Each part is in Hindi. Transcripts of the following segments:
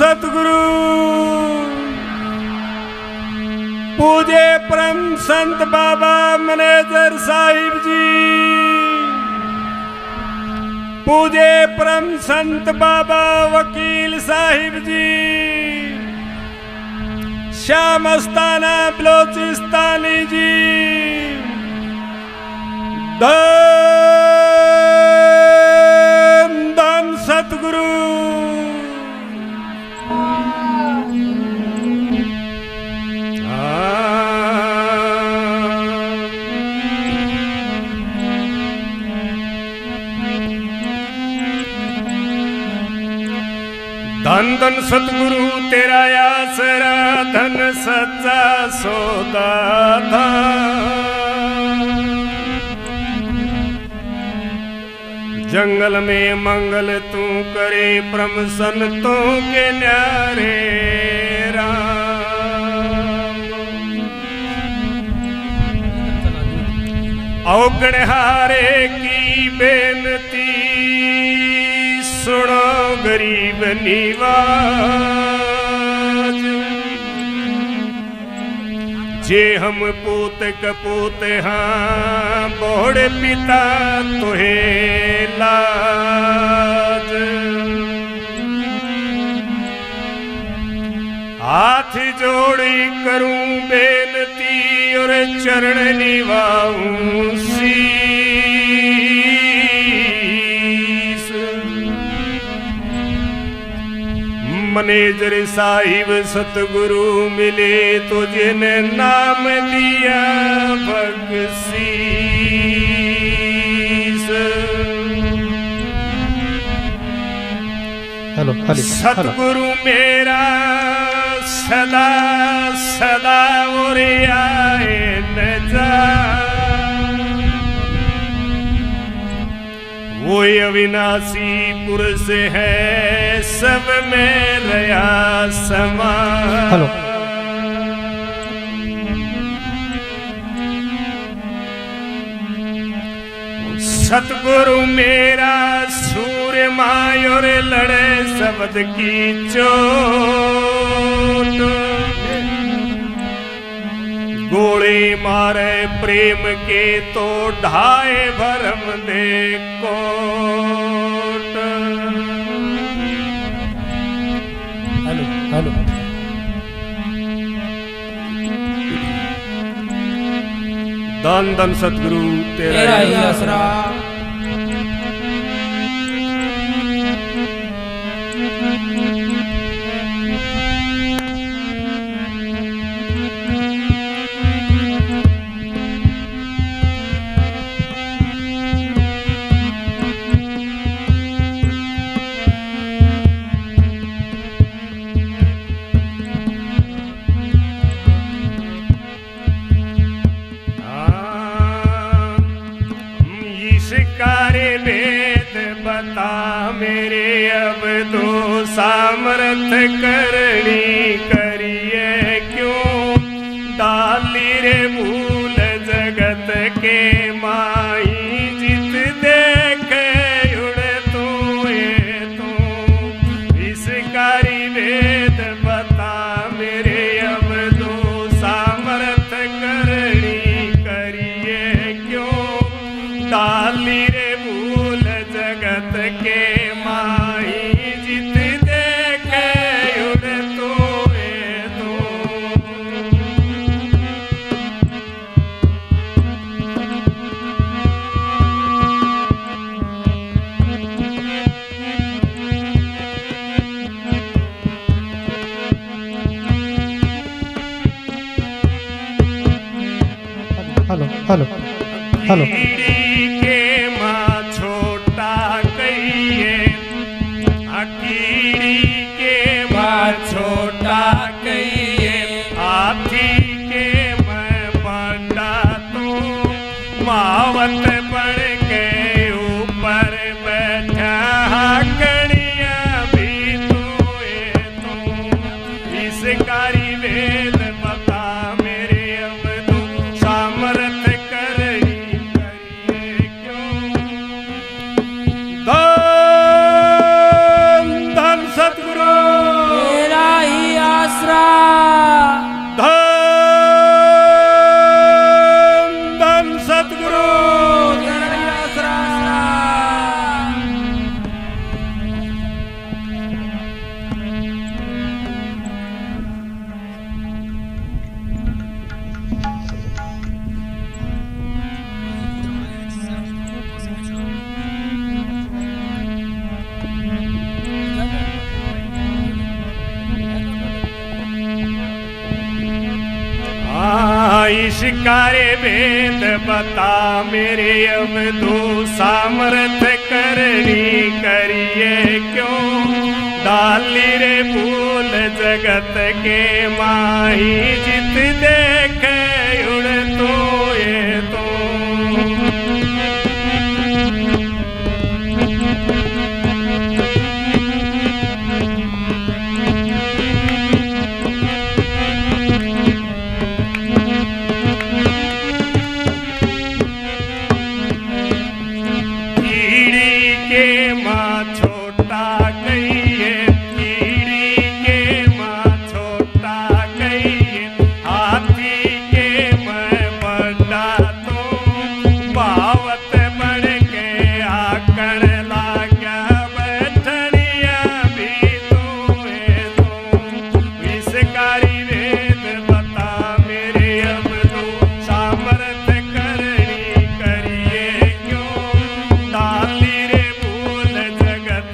सतगुरु पूजे परम संत बाबा मैनेजर साहिब जी, पूजे परम संत बाबा वकील साहिब जी, श्याम अस्ताना बलोचिस्तानी जी, धन धन सतगुरु। धन धन सतगुरु तेरा आसरा, धन सच्चा सौदा था। जंगल में मंगल तू करे, परम संतों के न्यारे राम। औगणहारे की बेनती सुनो गरीब निवाज। जे हम पूत कपूत हाँ, बोड़ पिता तुहे लाज। हाथ जोड़ी करूं बेनती, और चरण निभाऊं शीश। मैनेजर साहिब सतगुरु मिले, तो जिन नाम दिया बख्शीश। सतगुरु मेरा सदा सदा और आए न जा। वो अविनाशी पुरुष है, सब में रया समा। सतगुरु मेरा सूर्यमा, और लड़े शब्द की चोट। गोली मारे प्रेम के, तो ढाए भरम दे कोट। हेलो धन धन सतगुरु तेरा ही आसरा। मेरे अब दो सामर्थ करनी करिए, क्यों डाली रे मूल जगत के माई। जित देखे उड़े तू ये तू, इस कारी वेद बता मेरे अब दो सामर्थ करनी करिए, क्यों डाली रे मूल जगत के माई। जित देखे उड़े तो ये तो। हेलो हेलो हेलो छोटा कहिए, हाथी के मैं बड़ा तू। मावत बढ़ के ऊपर बैठा, कड़िया भी तू ये तू। इस कारी वेद बता मेरे अब तू सामर्थ करनी करिए। विषकारी वेद बता मेरे अब दो सामर्थ करनी करिए क्यों डाली रे भूल जगत के माही जित देखे उड़ तो ये तो जगत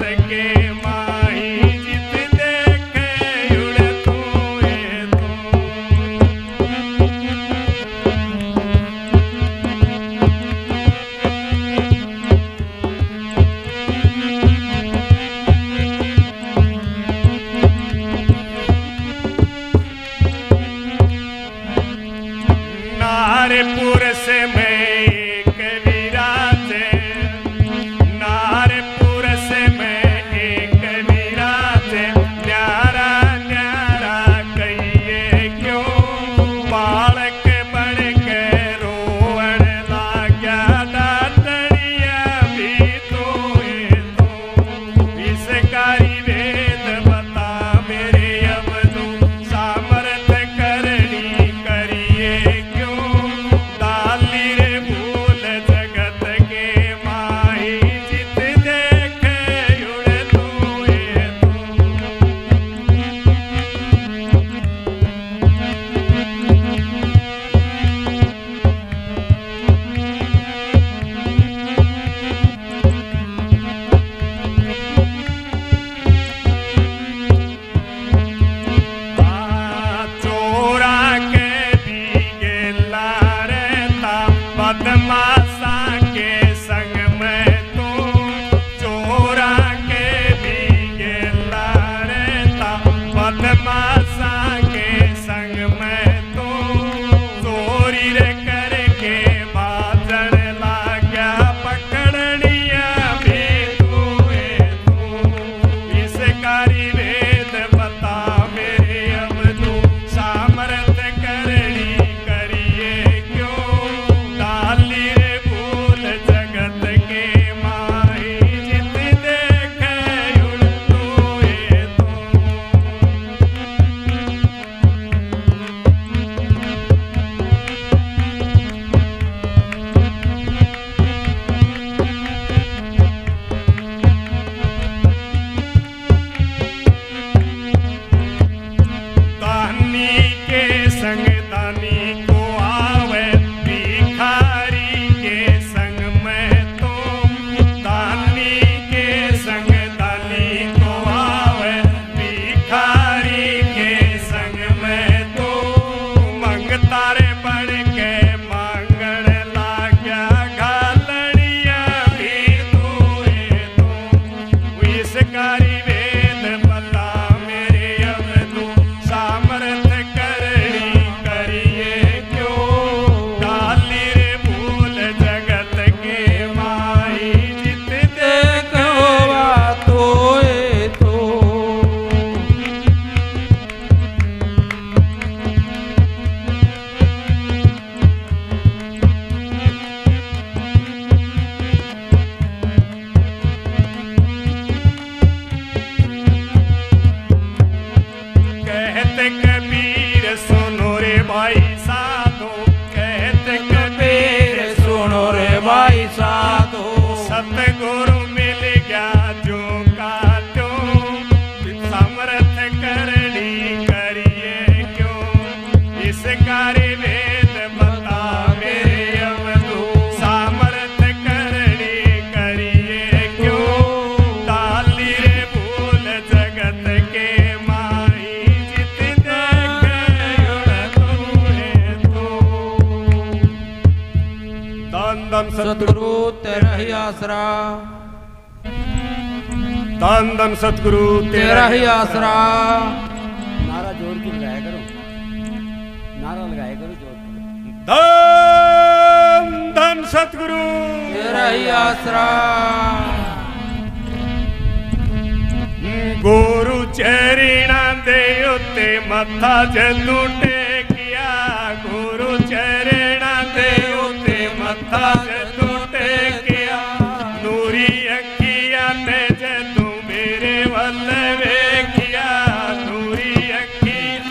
ਆਸਰਾ, ਧੰਨ ਧੰਨ ਸਤਿਗੁਰੂ ਤੇਰਾ ਹੀ ਆਸਰਾ। नारा जोड़ के लगाया करो, नारा लगाया करो जोड़ के। ਧੰਨ ਧੰਨ ਸਤਿਗੁਰੂ ਤੇਰਾ ਹੀ ਆਸਰਾ। ਗੁਰੂ ਚਰਨਾਂ ਦੇ ਉੱਤੇ ਮੱਥਾ ਜਦੋਂ ਟੇਕਿਆ, ਗੁਰੂ ਚਰਨਾਂ ਦੇ ਉੱਤੇ ਮੱਥਾ ਜਦੋਂ ਟੇਕਿਆ, ਨੂਰੀ ਅੱਖੀਆਂ ਨੇ ਜਦੋਂ ਮੇਰੇ ਵੱਲ ਵੇਖਿਆ, ਨੂਰੀ ਅੱਖੀਆਂ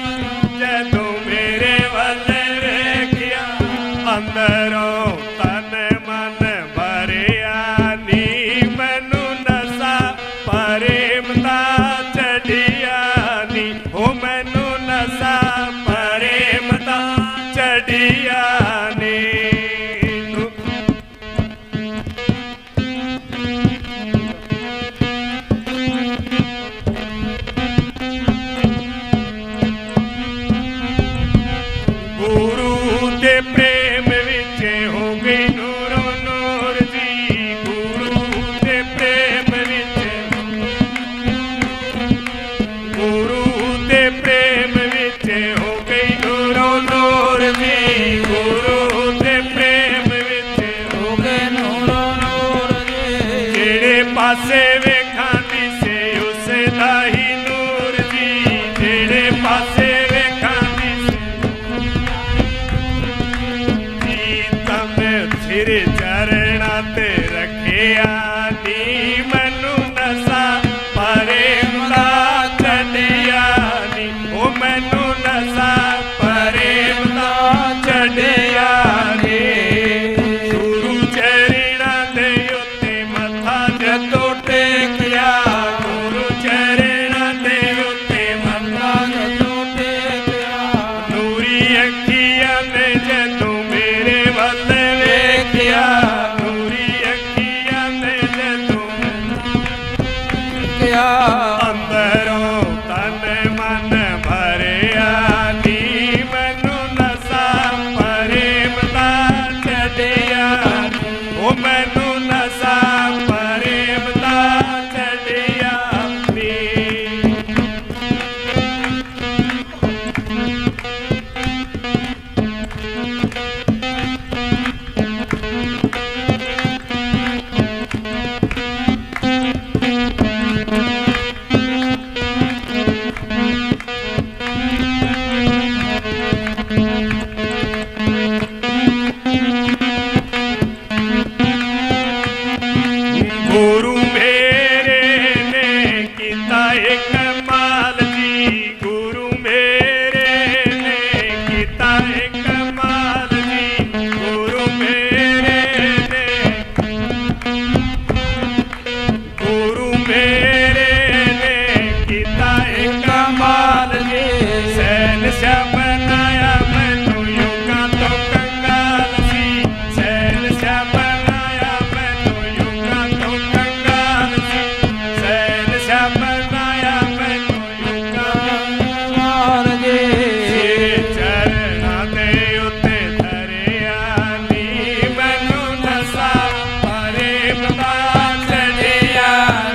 ਜਦੋਂ ਮੇਰੇ ਵੱਲ ਵੇਖਿਆ, ਅੰਦਰੋਂ ਤਨ ਮਨ ਭਰਿਆ ਨੀ, ਮੈਨੂੰ ਨਸ਼ਾ ਪ੍ਰੇਮ ਦਾ ਚੜਿਆ ਨੀ, ਉਹ ਮੈਨੂੰ ਨਸ਼ਾ ਪ੍ਰੇਮ ਦਾ ਚੜਿਆ ਨੀ। ਗੁਰੂ ਦੇ ਪ੍ਰੇਮ ਵਿੱਚ ਹੋ ਗਈ ਨੂਰੋ ਨੂਰ ਜੀ, ਗੁਰੂ ਦੇ ਪ੍ਰੇਮ ਵਿੱਚ, ਗੁਰੂ ਦੇ ਪ੍ਰੇਮ ਵਿੱਚ ਹੋ ਗਈ ਨੂਰੋ ਨੂਰ ਜੀ, ਗੁਰੂ ਦੇ ਪ੍ਰੇਮ ਵਿੱਚ ਹੋ ਗਏ ਨੂਰੋ ਨੂਰ ਜੀ। ਜਿਹੜੇ ਪਾਸੇ ਵੇਖਾਂ ਦਿਸੇ ਉਸ ਦਾ ਹੀ ਨੂਰ ਜੀ, ਜਿਹੜੇ ਪਾਸੇ ਵੇਖਾਂ ਦਿਸੇ ਸਿਰ ਚਰਣਾ ਤੇ ਰੱਖਿਆ ਨੀ, ਮੈਨੂੰ ਨਸ਼ਾ ਪ੍ਰੇਮ ਦਾ ਚੜਿਆ ਨੀ, ਉਹ ਮੈਨੂੰ ਨਸ਼ਾ ਪ੍ਰੇਮ ਦਾ ਚੜਿਆ ਨੀ। ਗੁਰੂ ਚਰਣਾ ਦੇ ਉੱਤੇ ਮੱਥਾ ਜਦੋਂ ਟੇਕਿਆ, ਗੁਰੂ ਚਰਣਾ ਦੇ ਉੱਤੇ ਮੱਥਾ ਜਦੋਂ ਟੇਕਿਆ, ਨੂਰੀ ਅੱਖੀਆਂ ਨੇ ਜਦੋਂ ਮੇਰੇ ਵੱਲ ਵੇਖਿਆ, ਨੂਰੀ ਅੱਖੀਆਂ ਨੇ ਜਦੋਂ ਕਿਆ ਅੰਦਰੋਂ ਤਨ ਮਨ ਭਰਿਆ ਨੀ, ਮੈਨੂੰ ਨਸ਼ਾ ਪ੍ਰੇਮ ਦਾ ਚੜਿਆ ਨੀ, ਉਹ ਮੈਨੂੰ ਨਸ਼ਾ ਪ੍ਰੇਮ ਦਾ ਚੜਿਆ ਨੀ। ਗੁਰੂ ਮੇਰੇ ਨੇ ਕੀਤਾ ਇੱਕ ਕਮਾਲ ਜੀ, ਗੁਰੂ ਮੇਰੇ ਨੇ ਕੀਤਾ ਇੱਕ ਕਮਾਲ ਜੀ, ਗੁਰੂ ਮੇਰੇ ਨੇ, ਗੁਰੂ ਮੇਰੇ ਨੇ ਕੀਤਾ ਇੱਕ ਕਮਾਲ ਜੀ, ਸੈਨ ਸ਼ਾ ਬਣਾਇਆ ਮੈਨੂੰ ਯੁਗਾਂ ਤੋਂ ਕੰਗਾਲ ਸੀ, ਸੈਨ ਸ਼ਾ ਬਣਾਇਆ ਮੈਨੂੰ ਯੁਗਾਂ ਤੋਂ ਕੰਗਾਲ ਸੀ, ਸੈਨ ਸ਼ਾ ਬਣਾਇਆ ਮੈਨੂੰ ਯੁਗਾਂ ਤੋਂ ਮਾਰ ਜੀ। ਸਿਰ ਚਰਨਾਂ ਦੇ ਉੱਤੇ ਧਰਿਆ ਨੀ, ਮੈਨੂੰ ਨਸ਼ਾ ਪ੍ਰੇਮ ਦਾ ਚੜਿਆ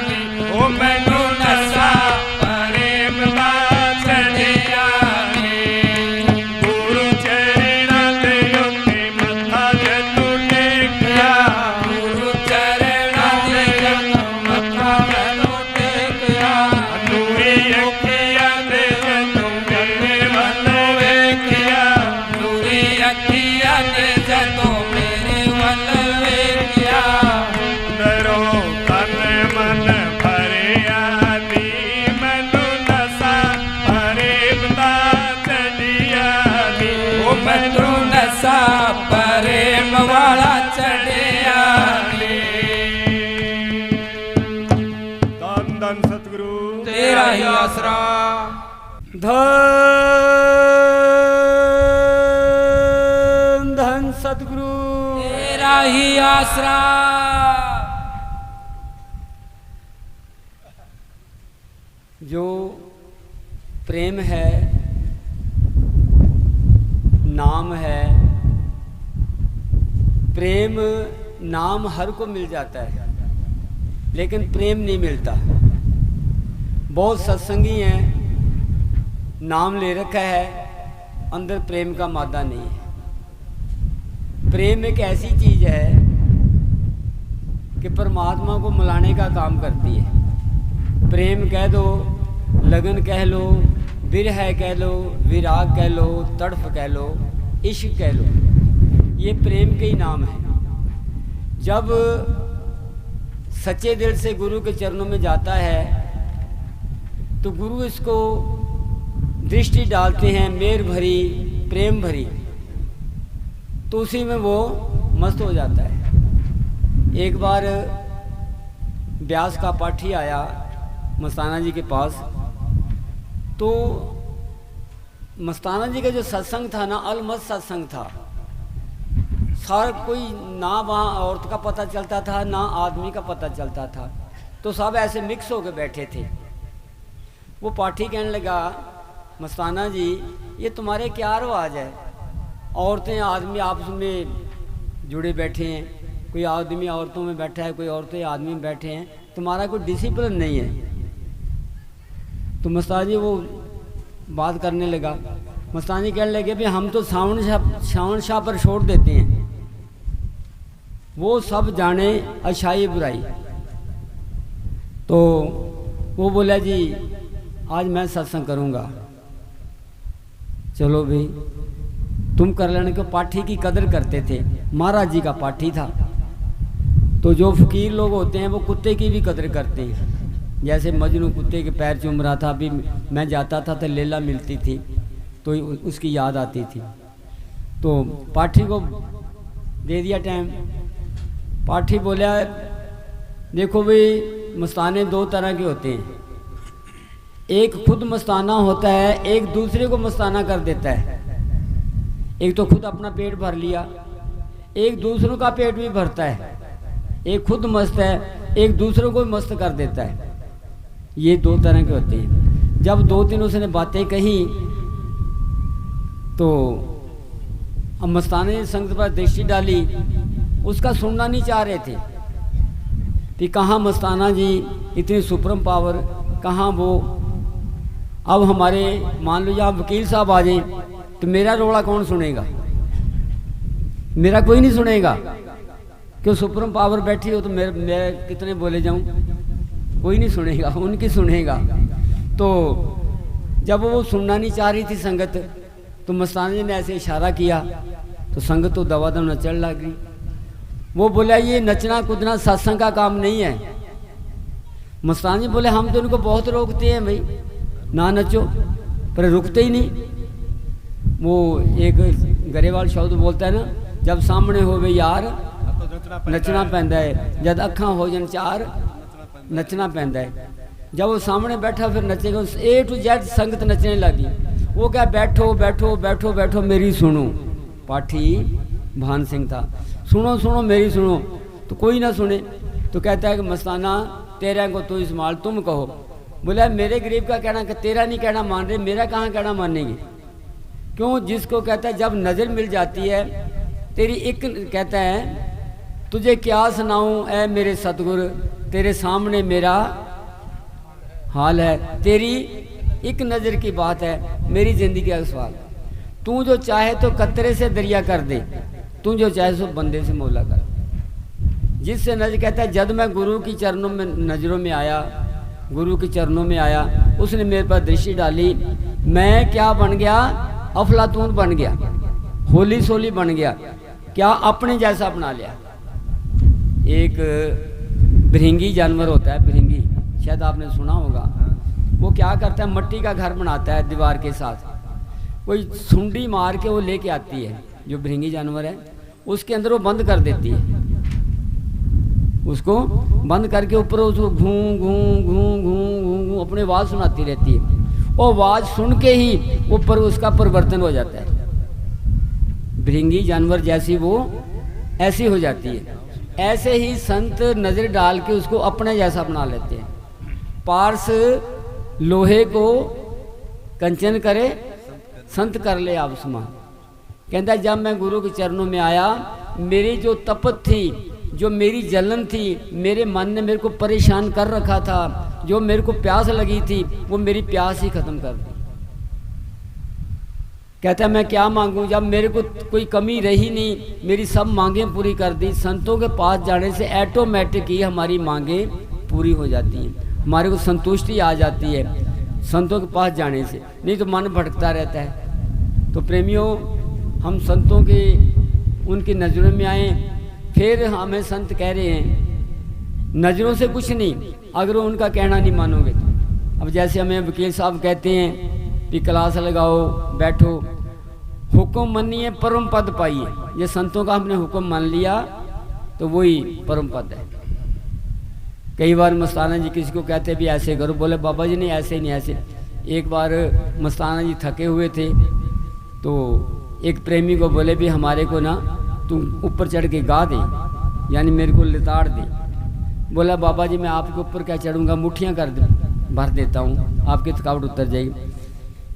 ਨੀ, ਉਹ ਮੈਨੂੰ ਨਸ਼ਾ ਪ੍ਰੇਮ ਦਾ ਚੜਿਆ ਨੀ। ਗੁਰੂ ਚਰਨਾਂ ਦੇ ਉੱਤੇ ਮੱਥਾ ਜਦੋਂ ਟੇਕਿਆ, ਗੁਰੂ ਚਰਨਾਂ ਦੇ ਜਦੋਂ ਮੱਥਾ ਜਦੋਂ ਟੇਕਿਆ, ਨੂਰੀ ਅੱਖੀਆਂ ਨੇ ਜਦੋਂ ਮੇਰੇ ਵੱਲ ਵੇਖਿਆ, ਨੂਰੀ ਅੱਖੀਆਂ ਨੇ ਜਦੋਂ ਮੇਰੇ ਵੱਲ ਵੇਖਿਆ, ਅੰਦਰੋਂ ਤਨ ਮਨ ਭਰਿਆ ਨੀ, ਮੈਨੂੰ ਨਸ਼ਾ ਪ੍ਰੇਮ ਦਾ ਚੜਿਆ ਨੀ, ਉਹ ਮੈਨੂੰ ਨਸ਼ਾ ਪ੍ਰੇਮ ਵਾਲਾ ਚੜਿਆ ਨੀ। ਧੰਨ ਧੰਨ ਸਤਿਗੁਰੂ ਤੇਰਾ ਹੀ ਆਸਰਾ। धन धन सतगुरु ਤੇਰਾ ਹੀ ਆਸਰਾ। जो प्रेम है, नाम है, प्रेम नाम हर को मिल जाता है, लेकिन प्रेम नहीं मिलता। बहुत सत्संगी हैं, नाम ले रखा है, अंदर प्रेम का मादा नहीं है। प्रेम एक ऐसी चीज़ है कि परमात्मा को मिलाने का काम करती है। प्रेम कह दो, लगन कह लो, विरह कह लो, विराग कह लो, तड़फ कह लो, इश्क कह लो, ये प्रेम के ही नाम है। जब सच्चे दिल से गुरु के चरणों में जाता है तो गुरु इसको दृष्टि डालते हैं मेर भरी, प्रेम भरी, तो उसी में वो मस्त हो जाता है। एक बार व्यास का पाठी आया मस्ताना जी के पास, तो मस्ताना जी का जो सत्संग था ना, अलमस्त सत्संग था। सारा कोई ना वहाँ औरत का पता चलता था, ना आदमी का पता चलता था, तो सब ऐसे मिक्स होकर बैठे थे। वो पाठी कहने लगा, मस्ताना जी ये तुम्हारे क्या रिवाज है, औरतें आदमी आपस में जुड़े बैठे हैं, कोई आदमी औरतों में बैठा है, कोई औरतें आदमी में बैठे हैं, तुम्हारा कोई डिसिप्लिन नहीं है। तो मस्ताना जी वो बात करने लगा। मस्ताना जी कहने लगे भी हम तो सावन शाह पर छोड़ देते हैं, वो सब जाने अच्छाई बुराई। तो वो बोला जी आज मैं सत्संग करूँगा। चलो भाई तुम कर लेने को। पाठी की कदर करते थे, महाराज जी का पाठी था। तो जो फकीर लोग होते हैं वो कुत्ते की भी कदर करते हैं। जैसे मजनू कुत्ते के पैर चूम रहा था, अभी मैं जाता था तो लेला मिलती थी तो उसकी याद आती थी। तो पाठी को दे दिया टाइम। पाठी बोला देखो भाई मस्ताने दो तरह के होते हैं, एक खुद मस्ताना होता है, एक दूसरे को मस्ताना कर देता है। एक तो खुद अपना पेट भर लिया, एक दूसरों का पेट भी भरता है। एक खुद मस्त है, एक दूसरों को भी मस्त कर देता है। ये दो तरह के होते हैं। जब दो तीन उसने बातें कही तो अब मस्ताने ने संगत पर दृष्टि डाली, उसका सुनना नहीं चाह रहे थे कि कहाँ मस्ताना जी इतनी सुपरम पावर, कहाँ वो। अब हमारे मान लो आप वकील साहब आ जाए तो मेरा रोड़ा कौन सुनेगा, मेरा कोई नहीं सुनेगा। क्यों सुपरम पावर बैठी हो तो मैं कितने बोले जाऊं, कोई नहीं सुनेगा, उनकी सुनेगा। तो जब वो सुनना नहीं चाह रही थी संगत, तो मस्ताना जी ने ऐसे इशारा किया तो संगत तो दवा दम नचने लग गई। वो बोला ये नचना कूदना सत्संग का काम नहीं है। मस्ताना जी बोले हम तो उनको बहुत रोकते हैं भाई ना नचो, पर रुकते ही नहीं। वो एक गरेवाल शब्द बोलता है ना, जब सामने हो गई यार नचना पैंदा है, जब अखा हो जान चार नचना पैंदा है। जब वो सामने बैठा फिर नचेगा। ए टू जेड संगत नचने लगी। वो क्या बैठो बैठो बैठो बैठो मेरी सुनो। पाठी भान सिंह था, सुनो सुनो मेरी सुनो। तो कोई ना सुने तो कहता है कि मस्ताना तेरा को तू इस्तेमाल तुम कहो। बोला मेरे गरीब का कहना कि तेरा नहीं कहना मान रहे, मेरा कहाँ कहना मानेगी। क्यों, जिसको कहता है जब नज़र मिल जाती है तेरी एक, कहता है तुझे क्या सुनाऊं ऐ मेरे सतगुर, तेरे सामने मेरा हाल है। तेरी एक नज़र की बात है, मेरी ज़िंदगी का सवाल। तू जो चाहे तो कतरे से दरिया कर दे, तू जो चाहे सो बंदे से मौला कर। जिससे नजर, कहता है जब मैं गुरु की चरणों में नज़रों में आया, गुरु के चरणों में आया, उसने मेरे पर दृष्टि डाली। मैं क्या बन गया, अफलातून बन गया, होली सोली बन गया। क्या अपने जैसा अपना लिया। एक भृंगी जानवर होता है, भृंगी शायद आपने सुना होगा। वो क्या करता है, मट्टी का घर बनाता है दीवार के साथ। कोई सुंडी मार के वो लेके आती है, जो भृंगी जानवर है उसके अंदर वो बंद कर देती है। उसको बंद करके ऊपर उसको घूं घूं घूं घूं घूं घूं अपनी आवाज़ सुनाती रहती है। और आवाज़ सुन के ही ऊपर उसका परिवर्तन हो जाता है। भृंगी जानवर जैसी वो ऐसी हो जाती है। ऐसे ही संत नज़र डाल के उसको अपने जैसा बना लेते हैं। पारस लोहे को कंचन करे, संत कर ले आयुष्मान। कहता जब मैं गुरु के चरणों में आया, मेरी जो तपत थी जो मेरी जलन थी, मेरे मन ने मेरे को परेशान कर रखा था, जो मेरे को प्यास लगी थी, वो मेरी प्यास ही खत्म कर दी। कहता है मैं क्या मांगूं, जब मेरे को कोई कमी रही नहीं, मेरी सब मांगें पूरी कर दी। संतों के पास जाने से ऑटोमेटिक ही हमारी मांगें पूरी हो जाती हैं, हमारे को संतुष्टि आ जाती है संतों के पास जाने से, नहीं तो मन भटकता रहता है। तो प्रेमियों, हम संतों के उनकी नज़रों में आए, फिर हमें संत कह रहे हैं नज़रों से कुछ नहीं, अगर उनका कहना नहीं मानोगे तो। अब जैसे हमें वकील साहब कहते हैं कि क्लास लगाओ, बैठो, हुक्म मनिए परम पद पाइए, ये संतों का हमने हुक्म मान लिया तो वही परम पद है। कई बार मस्ताना जी किसी को कहते भी ऐसे करो, बोले बाबा जी नहीं ऐसे नहीं ऐसे। एक बार मस्ताना जी थके हुए थे तो एक प्रेमी को बोले भी हमारे को ना तुम ऊपर चढ़ के गा दे, यानी मेरे को लिताड़ दे। बोला बाबा जी मैं आपके ऊपर क्या चढ़ूँगा, मुट्ठियाँ भर देता हूँ, आपकी थकावट उतर जाएगी।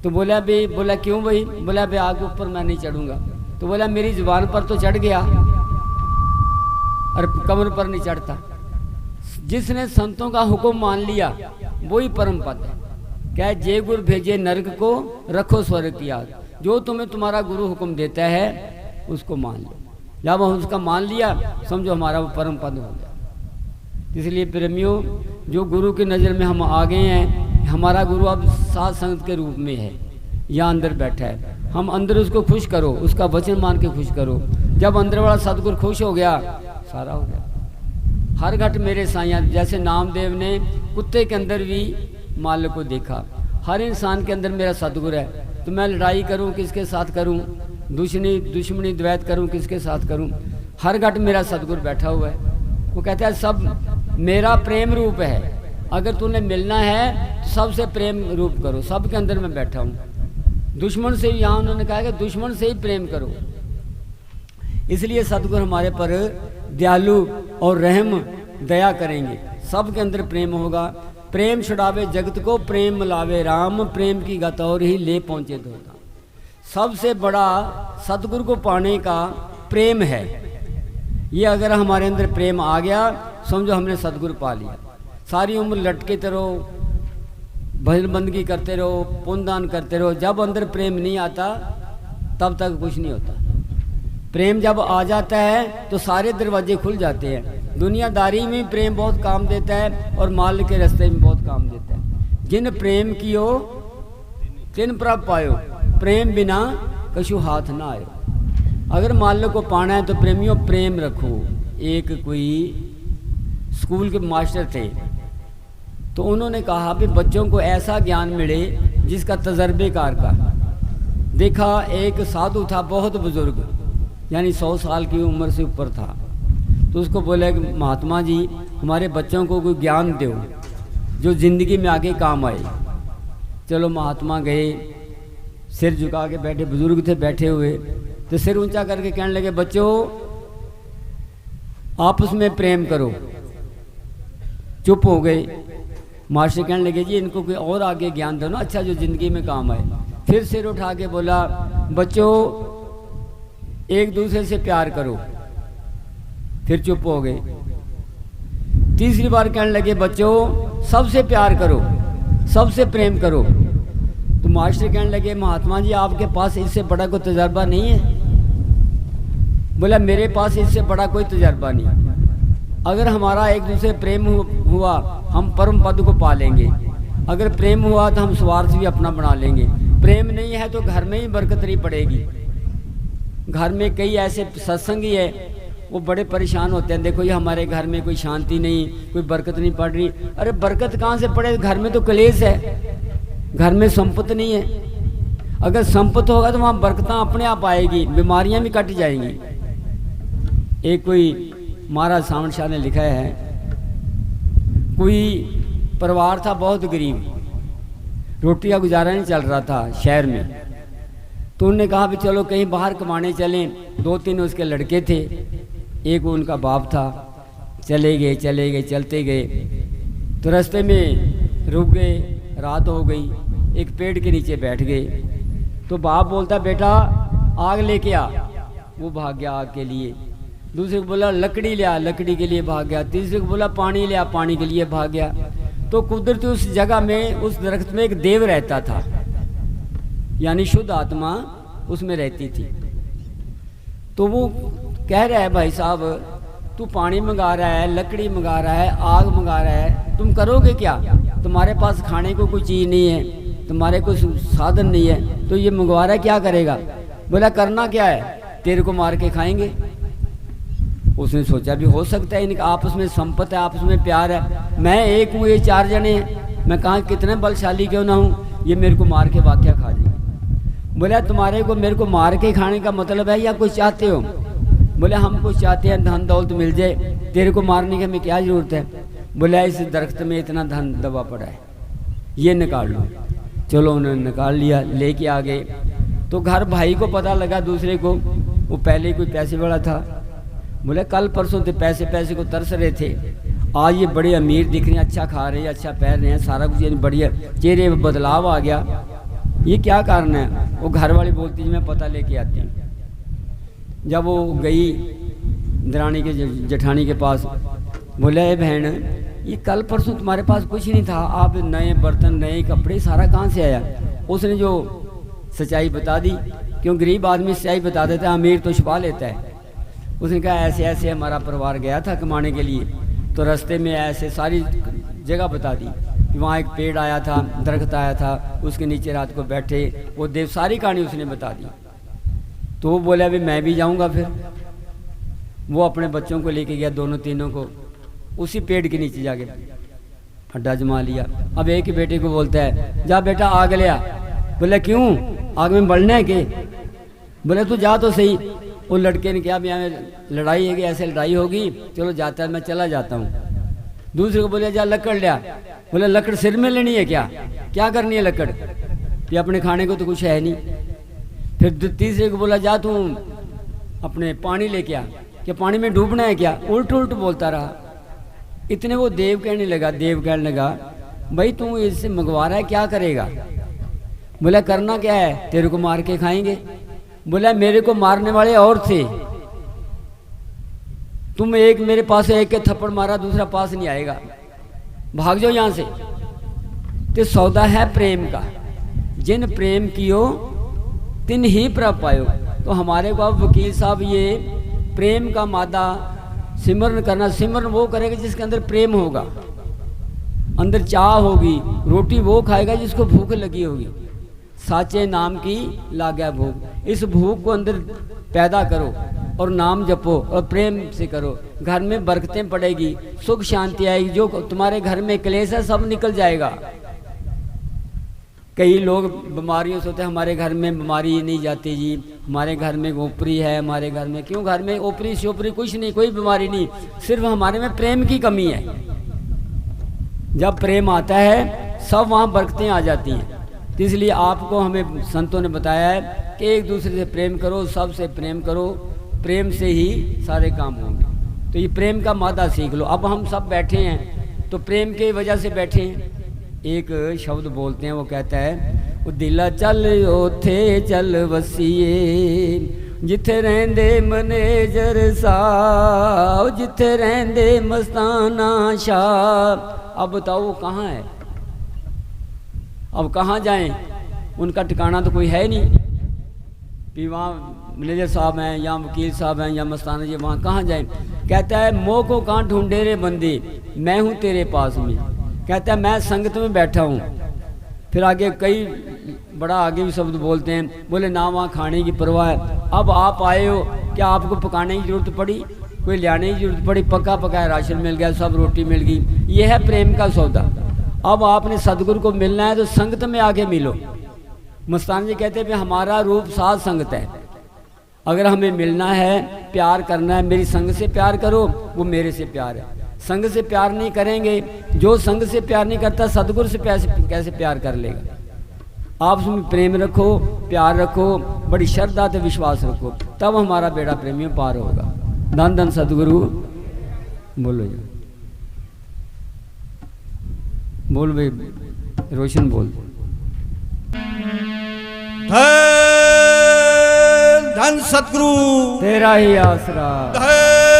तो बोला भी, बोला क्यों भाई, बोला भाई आपके ऊपर मैं नहीं चढ़ूँगा। तो बोला मेरी जुबान पर तो चढ़ गया और कमर पर नहीं चढ़ता। जिसने संतों का हुक्म मान लिया वही परम पद है। क्या जे गुरु भेजे नरक को रखो स्वर्ग की याद। जो तुम्हें तुम्हारा गुरु हुक्म देता है उसको मान लो। जब हम उसका मान लिया समझो हमारा वो परम पद हो गया। इसलिए प्रेमियों, जो गुरु की नज़र में हम आ गए हैं, हमारा गुरु अब साध संगत के रूप में है, यहाँ अंदर बैठा है। हम अंदर उसको खुश करो, उसका वचन मान के खुश करो। जब अंदर वाला सतगुरु खुश हो गया सारा हो गया। हर घट मेरे साइया, जैसे नामदेव ने कुत्ते के अंदर भी मालिक को देखा, हर इंसान के अंदर मेरा सतगुरु है। तो मैं लड़ाई करूं किसके साथ करूं, दुश्मनी द्वैत करूं किसके साथ करूं, हर घट मेरा सतगुरु बैठा हुआ है। वो कहता है सब मेरा प्रेम रूप है, अगर तूने मिलना है तो सबसे प्रेम रूप करो, सबके अंदर मैं बैठा हूँ। दुश्मन से, यहाँ उन्होंने कहा कि दुश्मन से ही प्रेम करो। इसलिए सतगुरु हमारे पर दयालु और रहम दया करेंगे, सबके अंदर प्रेम होगा। प्रेम छुड़ावे जगत को, प्रेम मिलावे राम, प्रेम की गत और ही ले पहुँचे धोता। सबसे बड़ा सतगुरु को पाने का प्रेम है। ये अगर हमारे अंदर प्रेम आ गया समझो हमने सतगुरु पा लिया। सारी उम्र लटके रहो, भजन बंदगी करते रहो, पुण्यदान करते रहो, जब अंदर प्रेम नहीं आता तब तक कुछ नहीं होता। प्रेम जब आ जाता है तो सारे दरवाजे खुल जाते हैं। दुनियादारी में प्रेम बहुत काम देता है और माल के रास्ते में बहुत काम देता है। जिन प्रेम कियो तिन प्राप्त पायो, प्रेम बिना कछु हाथ ना आयो। अगर माल को पाना है तो प्रेमियों प्रेम रखो। एक कोई स्कूल के मास्टर थे तो उन्होंने कहा कि बच्चों को ऐसा ज्ञान मिले जिसका तजर्बेकार का। देखा एक साधु था बहुत बुजुर्ग, यानी 100 साल की उम्र से ऊपर था। तो उसको बोले कि महात्मा जी हमारे बच्चों को कोई ज्ञान दो जो ज़िंदगी में आगे काम आए। चलो महात्मा गए, सिर झुका के बैठे, बुजुर्ग थे बैठे हुए, तो सिर ऊंचा करके कहने लगे बच्चों आपस में प्रेम करो। चुप हो गए। मास्टर कहने लगे जी इनको कोई और आगे ज्ञान दो ना, अच्छा जो ज़िंदगी में काम आए। फिर सिर उठा के बोला बच्चों एक दूसरे से प्यार करो। फिर चुप हो गए। तीसरी बार कहने लगे बच्चों सबसे प्यार करो, सबसे प्रेम करो। तो मास्टर कहने लगे महात्मा जी आपके पास इससे बड़ा कोई तजर्बा नहीं है। बोला मेरे पास इससे बड़ा कोई तजर्बा नहीं। अगर हमारा एक दूसरे प्रेम हुआ हम परम पद को पा लेंगे, अगर प्रेम हुआ तो हम स्वार्थ भी अपना बना लेंगे। प्रेम नहीं है तो घर में ही बरकत नहीं पड़ेगी। घर में कई ऐसे सत्संगी है वो बड़े परेशान होते हैं, देखो ये हमारे घर में कोई शांति नहीं, कोई बरकत नहीं पड़ रही। अरे बरकत कहाँ से पड़े, घर में तो कलेश है, घर में संपत्ति नहीं है। अगर संपत्ति होगा तो वहाँ बरकत अपने आप आएगी, बीमारियाँ भी कट जाएंगी। एक कोई महाराज सावंत शाह ने लिखा है, कोई परिवार था बहुत गरीब, रोटी का गुजारा नहीं चल रहा था शहर में। तो उन्होंने कहा भी चलो कहीं बाहर कमाने चलें। 2-3 उसके लड़के थे, एक उनका बाप था। चले गए चलते गए तो रास्ते में रुक गए, रात हो गई, एक पेड़ के नीचे बैठ गए। तो बाप बोलता बेटा आग लेके आ। वो भाग गया आग के लिए। दूसरे को बोला लकड़ी लिया, लकड़ी के लिए भाग गया। तीसरे को बोला पानी लिया, पानी के लिए भाग गया। तो कुदरती उस जगह में, उस दरख्त में एक देव रहता था, यानी शुद्ध आत्मा उसमें रहती थी। तो वो कह रहा है भाई साहब तू पानी मंगा रहा है, लकड़ी मंगा रहा है, आग मंगा रहा है, तुम करोगे क्या? तुम्हारे पास खाने को कोई चीज़ नहीं है, तुम्हारे कोई साधन नहीं है, तो ये मंगवा रहा है, क्या करेगा? बोला करना क्या है, तेरे को मार के खाएंगे। उसने सोचा भी हो सकता है इनका आपस में संपत है, आपस में प्यार है, मैं एक हूँ, ये 4 जने हैं, मैं कहाँ कितने बलशाली क्यों ना हूँ, ये मेरे को मार के वाक़या खा जाएंगे। बोला तुम्हारे को मेरे को मार के खाने का मतलब है या कुछ चाहते हो? बोले हम कुछ चाहते हैं, धन दौलत मिल जाए, तेरे को मारने की हमें क्या ज़रूरत है? बोला इस दरख्त में इतना धन दबा पड़ा है, ये निकाल लो। चलो उन्होंने निकाल लिया, लेके आ गए। तो घर भाई को पता लगा, दूसरे को, वो पहले कोई पैसे वाला था। बोले कल परसों तो पैसे को तरस रहे थे, आज ये बड़े अमीर दिख रहे हैं, अच्छा खा रहे हैं, अच्छा पहन रहे हैं, सारा कुछ बढ़िया, चेहरे में बदलाव आ गया, ये क्या कारण है? वो घर वाली बोलती है मैं पता लेके आती हूँ। जब वो गई दरानी के जेठानी के पास, बोले ए बहन ये कल परसों तुम्हारे पास कुछ नहीं था, आप नए बर्तन नए कपड़े सारा कहाँ से आया? उसने जो सच्चाई बता दी, क्यों गरीब आदमी सच्चाई बता देता है, अमीर तो छुपा लेता है। उसने कहा ऐसे ऐसे हमारा परिवार गया था कमाने के लिए, तो रास्ते में ऐसे सारी जगह बता दी कि वहाँ एक पेड़ आया था, दरख्त आया था, उसके नीचे रात को बैठे, वो देव सारी कहानी उसने बता दी। तो वो बोला अभी मैं भी जाऊँगा। फिर वो अपने बच्चों को लेके गया, दोनों तीनों को, उसी पेड़ के नीचे जाके अड्डा जमा लिया। अब एक ही बेटे को बोलता है जा बेटा आग ले आ। बोला क्यों, आग में बढ़ना है के? बोले तू जा तो सही। वो लड़के ने कहा यहाँ लड़ाई है कि ऐसे लड़ाई होगी, चलो जाता है, मैं चला जाता हूँ। दूसरे को बोले जा लकड़ ले आ। बोले लकड़ सिर में लेनी है क्या, क्या करनी है लकड़, ये अपने खाने को तो कुछ है नहीं। फिर तीसरे को बोला जा तू अपने पानी लेके आ, क्या पानी में डूबना है क्या? उल्ट उल्ट बोलता रहा। इतने वो देव कहने लगा भाई तू इससे मंगवा रहा है, क्या करेगा? बोला करना क्या है, तेरे को मार के खाएंगे। बोला मेरे को मारने वाले और थे, तुम एक मेरे पास एक के थप्पड़ मारा, दूसरा पास नहीं आएगा, भाग जाओ यहाँ से। तो सौदा है प्रेम का, जिन प्रेम कियो तिन ही प्रभ पायो। तो हमारे को अब वकील साहब ये प्रेम का मादा सिमरन करना, सिमरन वो करेगा जिसके अंदर प्रेम होगा, अंदर चाह होगी, रोटी वो खाएगा जिसको भूख लगी होगी, साचे नाम की लाग्या भूख। इस भूख को अंदर पैदा करो और नाम जपो और प्रेम से करो, घर में बरकतें पड़ेगी, सुख शांति आएगी, जो तुम्हारे घर में क्लेश है सब निकल जाएगा। कई लोग बीमारियों से होते हैं, हमारे घर में बीमारी नहीं जाती जी, हमारे घर में ओपरी है, हमारे घर में, क्यों घर में ओपरी शोपरी कुछ नहीं, कोई बीमारी नहीं, सिर्फ हमारे में प्रेम की कमी है। जब प्रेम आता है सब वहाँ बरकतें आ जाती हैं। तो इसलिए आपको हमें संतों ने बताया है कि एक दूसरे से प्रेम करो, सबसे प्रेम करो, प्रेम से ही सारे काम होंगे। तो ये प्रेम का मादा सीख लो। अब हम सब बैठे हैं तो प्रेम की वजह से बैठे हैं। एक शब्द बोलते हैं, वो कहता है वो दिला चल ओथे चल वसीए, जिथे रहंदे मैनेजर साहब, जिथे रहंदे मस्ताना शाह। अब बताओ वो कहाँ है, अब कहाँ जाएं, उनका ठिकाना तो कोई है नहीं। भी वहाँ मैनेजर साहब हैं या वकील साहब हैं या मस्ताना जी, वहाँ कहाँ जाएं? कहता है मोह को कहाँ ढूंढे रे बंदे, मैं हूँ तेरे पास में। कहता है मैं संगत में बैठा हूँ। फिर आगे कई बड़ा आगे भी शब्द बोलते हैं, बोले ना वहाँ खाने की परवाह है। अब आप आए हो, क्या आपको पकाने की जरूरत पड़ी, कोई लाने की जरूरत पड़ी? पका पकाया राशन मिल गया, सब रोटी मिल गई। ये है प्रेम का सौदा। अब आपने सदगुरु को मिलना है तो संगत में आके मिलो। मस्तान जी कहते हैं हमारा रूप साध संगत है, अगर हमें मिलना है, प्यार करना है, मेरी संग से प्यार करो, वो मेरे से प्यार है। संग से प्यार नहीं करेंगे, जो संग से प्यार नहीं करता सदगुरु से कैसे प्यार कर लेगा? आप उसमें प्रेम रखो, प्यार रखो, बड़ी श्रद्धा से विश्वास रखो, तब हमारा बेड़ा प्रेमियों पार होगा। धन धन सदगुरु बोलो जी, बोल भाई रोशन बोल। धन धन सतगुरु तेरा ही आसरा, धन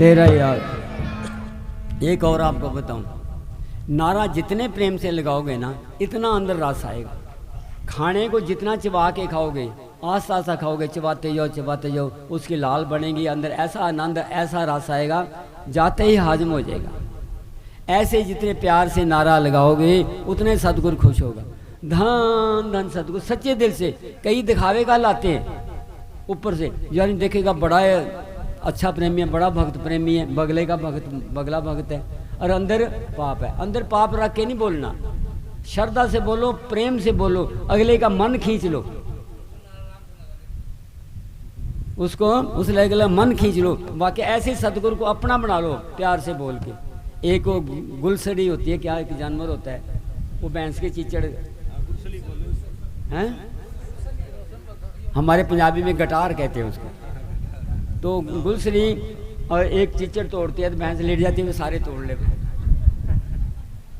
तेरा यार। एक और आपको बताऊं, नारा जितने प्रेम से लगाओगे ना इतना अंदर रस आएगा। खाने को जितना चबा के खाओगे, आस्ता आस्ता खाओगे, चबाते जाओ, उसकी लाल बनेगी, अंदर ऐसा आनंद ऐसा रस आएगा, जाते ही हाजम हो जाएगा। ऐसे जितने प्यार से नारा लगाओगे उतने सतगुरु खुश होगा। धन धन सतगुरु, सच्चे दिल से। कई दिखावे का लाते हैं ऊपर से, यानी देखेगा बड़ा अच्छा प्रेमी है, बड़ा भक्त प्रेमी है, बगले का भक्त बगला भक्त है, और अंदर पाप है। अंदर पाप रख के नहीं बोलना, श्रद्धा से बोलो, प्रेम से बोलो, अगले का मन खींच लो, उसको उस अगला मन खींच लो। बाकी ऐसे सतगुरु को अपना बना लो प्यार से बोल के। एक वो गुलसड़ी होती है, क्या एक जानवर होता है, वो भैंस के चीचड़ हैं, हमारे पंजाबी में गटार कहते हैं उसको। तो गुलसड़ी और एक चीचड़ तोड़ती है तो भैंस लेट जाती है, वो सारे तोड़ ले।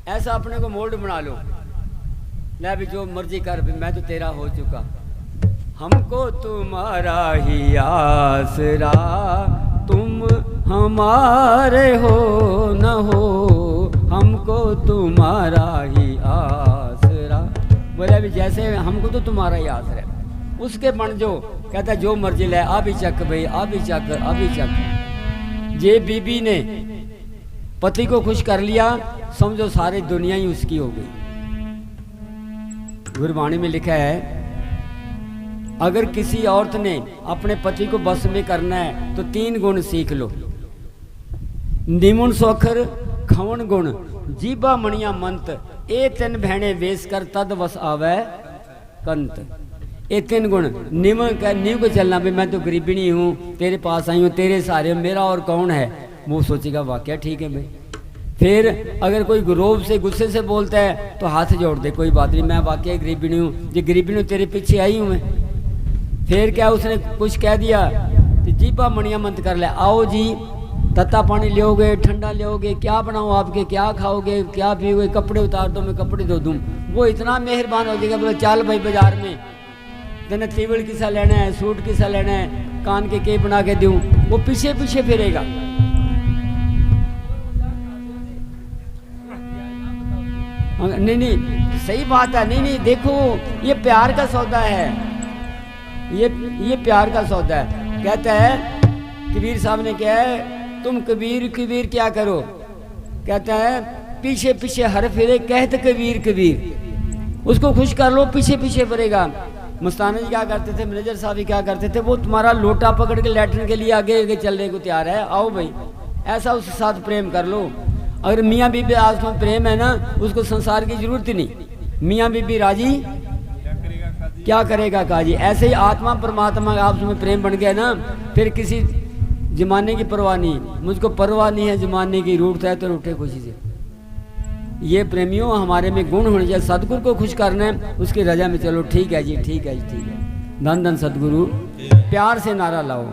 ऐसा अपने को मोल्ड बना लो, मैं भी जो मर्जी कर, मैं तो तेरा हो चुका, हमको तुम्हारा ही आसरा, तुम हमारे हो न हो, हमको तुम्हारा ही आसरा। बोले भी जैसे हमको तो तुम्हारा ही आसरा है, उसके बन जो कहता जो मर्जी ले, अभी चक भाई, अभी चक, अभी चक। जे बीबी ने पति को खुश कर लिया, समझो सारी दुनिया ही उसकी हो गई। गुरबाणी में लिखा है, अगर किसी औरत ने अपने पति को बस में करना है तो 3 गुण सीख लो। निमुन सोखर खवन गुण, जीबा मणिया मंत, ए 3 भैणे वेश कर तद वस आवे कंत। ये 3 गुण। नीव को चलना, भी मैं तो गरीबी नहीं हूँ, तेरे पास आई हूँ, तेरे सहारे, मेरा और कौन है, वो सोचेगा वाकया ठीक है भाई। फिर अगर कोई रोब से गुस्से से बोलता है तो हाथ जोड़ दे, कोई बात नहीं, मैं वाकई गरीबी नहीं हूँ, ये गरीबी नहीं, तेरे पीछे आई हूँ मैं। फिर क्या उसने कुछ कह दिया तो जीपा मणिया मंत कर ले, आओ जी तत्ता पानी लोगे, ठंडा लोगे, क्या बनाओ आपके, क्या खाओगे, क्या पियोगे, कपड़े उतार दो, मैं कपड़े धो दूँ। वो इतना मेहरबान हो जाएगा, बोले चल भाई बाजार में तेने तीवड़ किसा लेना है, सूट किसा लेना है, कान के बना के दूँ, वो पीछे पीछे फिरेगा। नहीं नहीं सही बात है, नहीं नहीं देखो ये प्यार का सौदा है, ये प्यार का सौदा है। कहता है कबीर साहब ने क्या है, तुम कबीर कबीर क्या करो, कहता है पीछे पीछे हर फिरे, कहते कबीर कबीर, उसको खुश कर लो, पीछे पीछे फिरेगा। मस्ताना जी क्या करते थे, मैनेजर साहब भी क्या करते थे, वो तुम्हारा लोटा पकड़ के लैट्रिन के लिए आगे आगे चलने को तैयार है, आओ भाई, ऐसा उसके साथ प्रेम कर लो। अगर मियाँ बीबी आपस में प्रेम है ना, उसको संसार की जरूरत ही नहीं, मियाँ बीबी राजी क्या करेगा काजी। ऐसे ही आत्मा परमात्मा आपस में प्रेम बन गया ना, फिर किसी जमाने की परवाह नहीं, मुझको परवाह नहीं है जमाने की, रूठता है तो रूठे खुशी से। ये प्रेमियों हमारे में गुण होने चाहिए, सदगुरु को खुश करना है, उसकी रजा में चलो, ठीक है जी, ठीक है जी, ठीक है। धन धन सदगुरु, प्यार से नारा लाओ,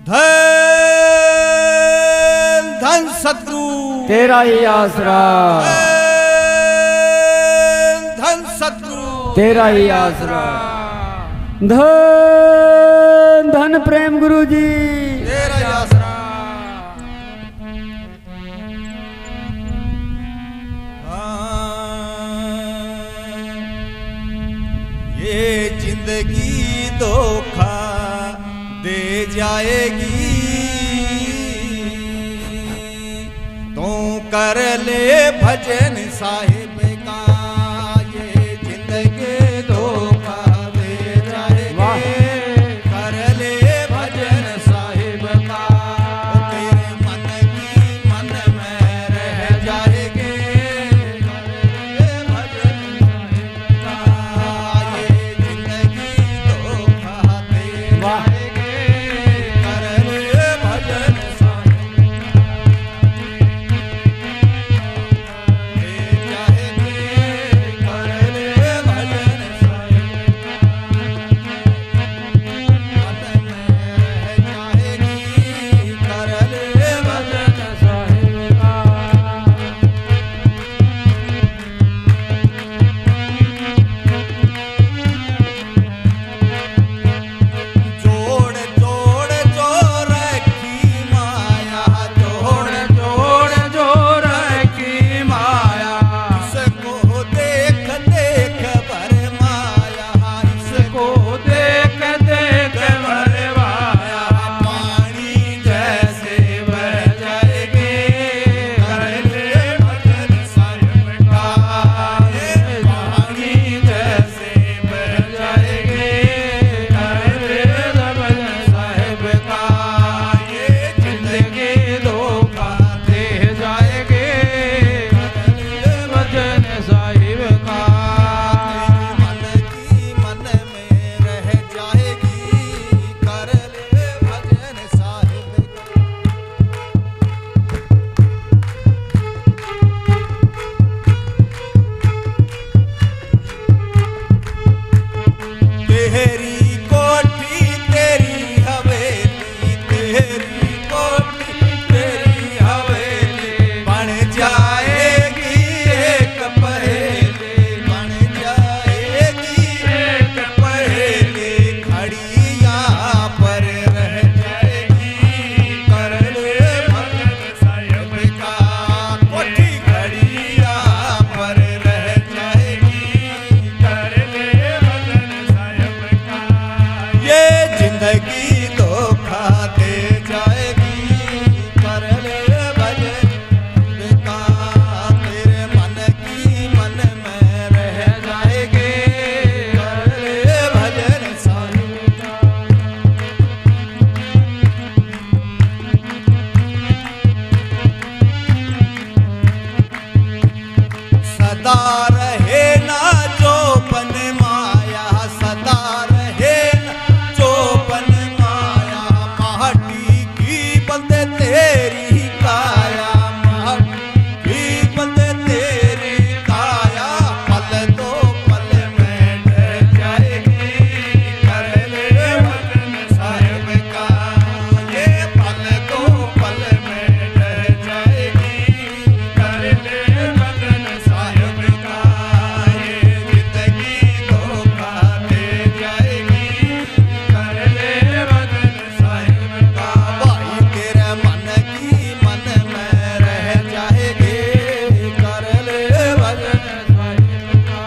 धन धन सतगुरु तेरा ही आसरा, धन सतगुरु तेरा ही आसरा, धन धन प्रेम गुरु जी, तेरा ही आसरा। ये जिंदगी धोखा दे जाएगी, तू कर ले भजन साहिब का, ये जिंदगी धोखा दे जाएगी, कर ले भजन साहिब का, तेरे मन की मन में रह जाएगी, कर ले भजन साहिब का, ये जिंदगी धोखा दे जाएगी, कर ले भजन साहिब का, सदा रहे ना जो बन माया, सदा रहे ना जो बन माया। माटी की बंदे तेरी काया, माटी की बंदे तेरी काया। पल दो पल में ढह जाएगी, कर ले वतन साहिब का। ये पल दो पल में ढह जाएगी, कर ले वतन साहिब का। ये जिंदगी धोखा दे जाएगी, कर ले वतन साहिब का। भाई तेरे मन की मन में रह जाएगी, कर ले वतन साहिब का।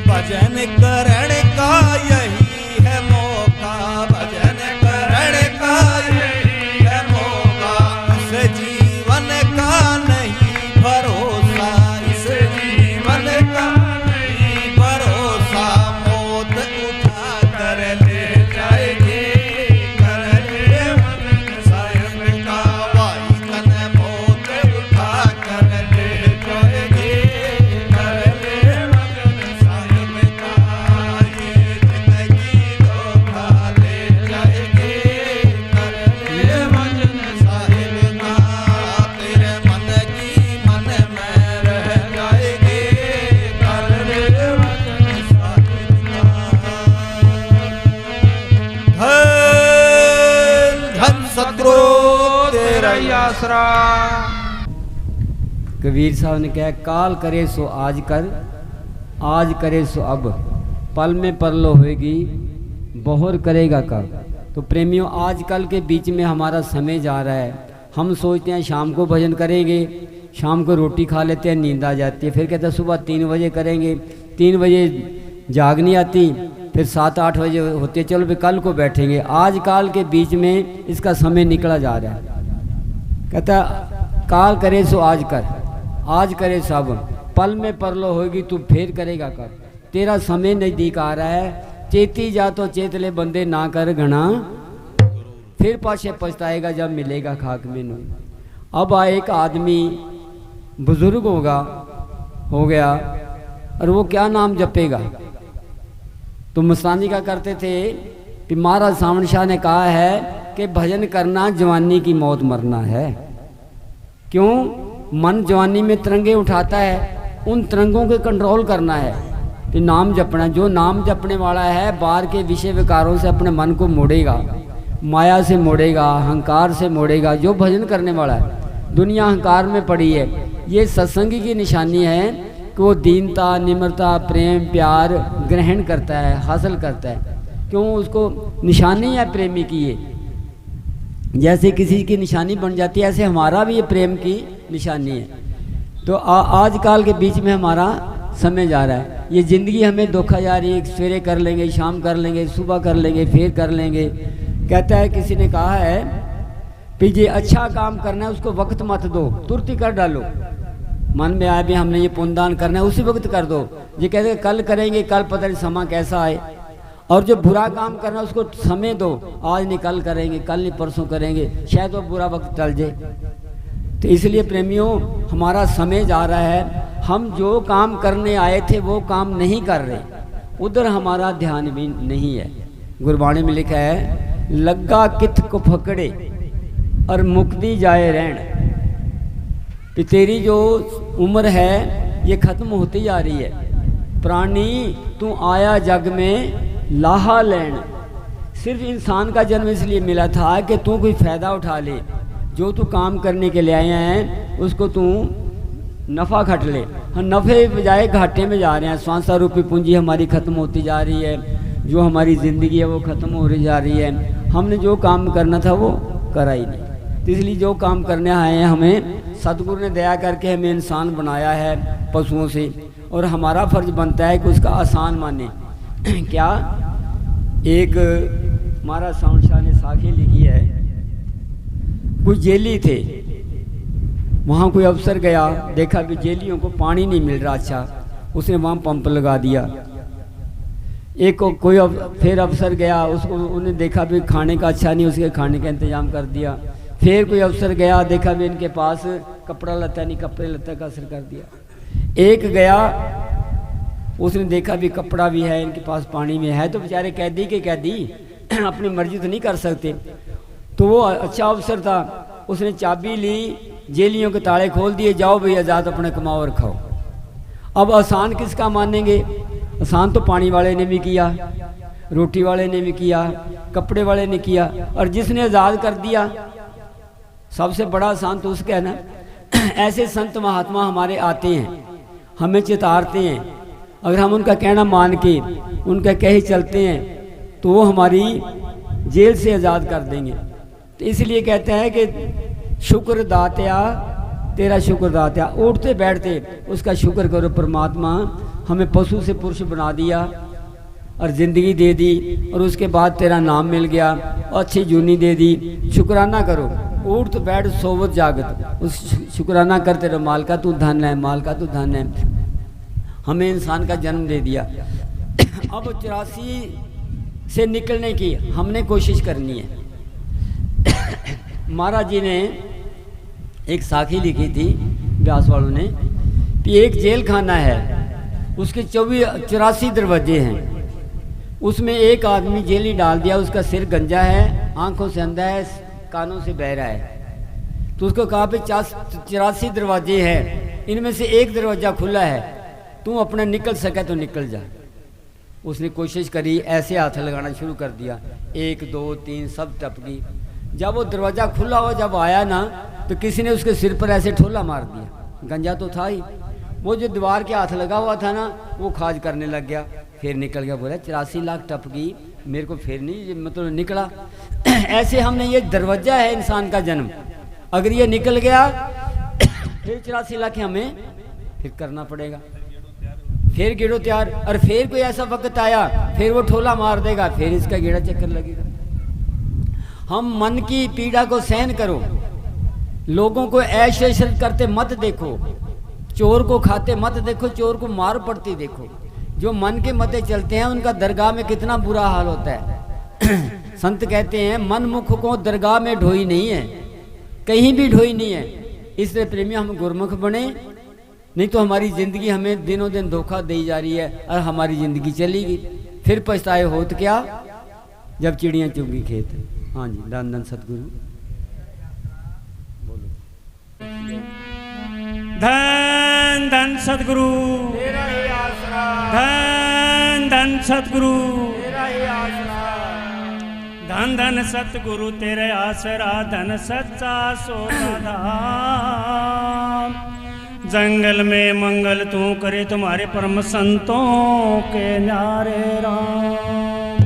भजन करण का यही है मौका, भजन करण का यही है मौका। इस जीवन का नहीं भरोसा, इस जीवन का नहीं भरोसा। मौत उठा कर ले जाएगी, कर ले वतन साहिब का। भाई तन मौत उठा कर ले जाएगी, कर ले वतन साहिब का। ये जिंदगी धोखा ले जाएगी, कर ले वतन साहिब का। तेरे मन की मन में रह जाएगी, कर ले वतन साहिब का। धन धन सतगुरु तेरा ही आसरा। कबीर साहब ने कहा, काल करे सो आज कर, आज करे सो अब, पल में परलो होएगी, बहुर करेगा कब। तो प्रेमियों, आजकल के बीच में हमारा समय जा रहा है। हम सोचते हैं शाम को भजन करेंगे, शाम को रोटी खा लेते हैं, नींद आ जाती है। फिर कहते हैं सुबह 3 बजे करेंगे, 3 बजे जाग नहीं आती, फिर 7-8 बजे होते हैं, चलो भी कल को बैठेंगे। आजकल के बीच में इसका समय निकला जा रहा है। कहता काल करे सो आज कर, आज करे सब, पल में परलो होगी, तू फिर करेगा कब। तेरा समय नज़दीक आ रहा है, चेती जा तो चेत ले बंदे, ना कर घना फिर पाछे पछताएगा जब मिलेगा खाक में नू। अब एक आदमी बुजुर्ग हो गया और वो क्या नाम जपेगा। तो मस्तानी का करते थे कि महाराज सावण शाह ने कहा है कि भजन करना जवानी की मौत मरना है। क्यों? मन जवानी में तिरंगे उठाता है, उन तिरंगों को कंट्रोल करना है कि नाम जपना। जो नाम जपने वाला है बाहर के विषय विकारों से अपने मन को मोड़ेगा, माया से मोड़ेगा, अहंकार से मोड़ेगा। जो भजन करने वाला है, दुनिया अहंकार में पड़ी है। ये सत्संगी की निशानी है कि वो दीनता, निम्रता, प्रेम, प्यार ग्रहण करता है, हासिल करता है। क्यों? उसको निशानी है प्रेमी की। ये जैसे किसी की निशानी बन जाती है, ऐसे हमारा भी ये प्रेम की निशानी है। तो आजकल के बीच में हमारा समय जा रहा है। ये ज़िंदगी हमें धोखा जा रही है। सवेरे कर लेंगे, शाम कर लेंगे, सुबह कर लेंगे, फिर कर लेंगे। कहता है, किसी ने कहा है कि ये अच्छा काम करना है उसको वक्त मत दो, तुरंत ही कर डालो। मन में आया भी हमने ये पुण्यदान करना है, उसी वक्त कर दो। ये कहते हैं कल करेंगे, कल पता नहीं समा कैसा आए। और जो बुरा काम करना है उसको समय दो, आज नहीं कल करेंगे, कल नहीं परसों करेंगे, शायद वो बुरा वक्त टल जाए। तो इसलिए प्रेमियों, हमारा समय जा रहा है। हम जो काम करने आए थे वो काम नहीं कर रहे, उधर हमारा ध्यान भी नहीं है। गुरबाणी में लिखा है, लग्गा कित को फकड़े और मुक्ति जाए रहन। कि तेरी जो उम्र है ये खत्म होती जा रही है। प्राणी तू आया जग में लाहा लेन। सिर्फ इंसान का जन्म इसलिए मिला था कि तू कोई फ़ायदा उठा ले। जो तू काम करने के लिए आए हैं उसको तू नफ़ा खट ले। हम नफ़े बजाय घाटे में जा रहे हैं। स्वांसा रूपी पूंजी हमारी ख़त्म होती जा रही है। जो हमारी ज़िंदगी है वो ख़त्म हो रही जा रही है। हमने जो काम करना था वो करा ही नहीं। तो इसलिए जो काम करने आए हैं, हमें सतगुरु ने दया करके हमें इंसान बनाया है पशुओं से, और हमारा फ़र्ज बनता है कि उसका आसान माने। क्या? एक महाराज सावण शाह ने साखी लिखी है। कुछ जेली थे, वहाँ कोई अफसर गया, देखा कि जेलियों को पानी नहीं मिल रहा। अच्छा, उसने वहाँ पंप लगा दिया। कोई फिर अफसर गया, उसको उन्हें देखा भी खाने का अच्छा नहीं, उसके खाने का इंतजाम कर दिया। फिर कोई अफसर गया, देखा भी इनके पास कपड़ा लत्ता नहीं, कपड़े लत्ता का असर कर दिया। एक गया, उसने देखा भी कपड़ा भी है इनके पास, पानी में है, तो बेचारे कैदी के कैदी अपनी मर्जी तो नहीं कर सकते। तो वो अच्छा अफसर था, उसने चाबी ली, जेलियों के ताले खोल दिए, जाओ भाई आज़ाद अपने कमाओ और खाओ। अब आसान किसका मानेंगे? आसान तो पानी वाले ने भी किया, रोटी वाले ने भी किया, कपड़े वाले ने किया, और जिसने आज़ाद कर दिया सबसे बड़ा आसान तो उसका है ना। ऐसे संत महात्मा हमारे आते हैं, हमें चितारते हैं, अगर हम उनका कहना मान के उनका कहे चलते हैं तो वो हमारी जेल से आज़ाद कर देंगे। तो इसलिए कहते हैं कि शुक्र दात्या, तेरा शुक्र दात्या, उठते बैठते उसका शुक्र करो। परमात्मा हमें पशु से पुरुष बना दिया और ज़िंदगी दे दी, और उसके बाद तेरा नाम मिल गया, अच्छी जूनी दे दी, शुक्राना करो। उठ बैठ सोवत जागत, उस शुक्राना करते रहो। माल का तू धन है, माल का तू धन है, हमें इंसान का जन्म दे दिया। अब 84 से निकलने की हमने कोशिश करनी है। महाराज जी ने एक साखी लिखी थी व्यास वालों ने कि एक जेल खाना है, उसके 84 दरवाजे हैं, उसमें एक आदमी जेली डाल दिया, उसका सिर गंजा है, आंखों से अंधा है, कानों से बहरा है। तो उसको कहा पे 84 दरवाजे हैं, इनमें से एक दरवाज़ा खुला है, तू अपना निकल सके तो निकल जा। उसने कोशिश करी, ऐसे हाथ लगाना शुरू कर दिया, 1 2 3 सब टप गई। जब वो दरवाज़ा खुला हुआ जब आया ना, तो किसी ने उसके सिर पर ऐसे ठोला मार दिया, गंजा तो था ही, वो जो दीवार के हाथ लगा हुआ था ना वो खाज करने लग गया, फिर निकल गया। बोला 84 लाख टप गई, मेरे को फिर नहीं मतलब निकला। ऐसे हमने, ये दरवाज़ा है इंसान का जन्म, अगर ये निकल गया फिर 84 लाख हमें फिर करना पड़ेगा, फिर गेड़ो तैयार। और फिर कोई ऐसा वक्त आया फिर वो ठोला मार देगा, फिर इसका गेड़ा चक्कर लगेगा। हम मन की पीड़ा को सहन करो, लोगों को ऐश ऐश करते मत देखो, चोर को खाते मत देखो, चोर को मार पड़ती देखो। जो मन के मते चलते हैं उनका दरगाह में कितना बुरा हाल होता है। संत कहते हैं मन मुख को दरगाह में ढोई नहीं है, कहीं भी ढोई नहीं है। इसलिए प्रेमी हम गुरमुख बने, नहीं तो हमारी ज़िंदगी हमें दिनों दिन धोखा दी जा रही है और हमारी ज़िंदगी चलेगी, फिर पछताए होत क्या जब चिड़ियाँ चुगी खेत। हाँ जी, धन धन सतगुरु। बोलो धन धन सतगुरु, तेरा ही आसरा, धन धन सतगुरु, तेरा ही आसरा, धन धन सतगुरु तेरे आसरा, धन सच्चा सोना धाम। जंगल में मंगल तू करे, तुम्हारे परम संतों के न्यारे राम।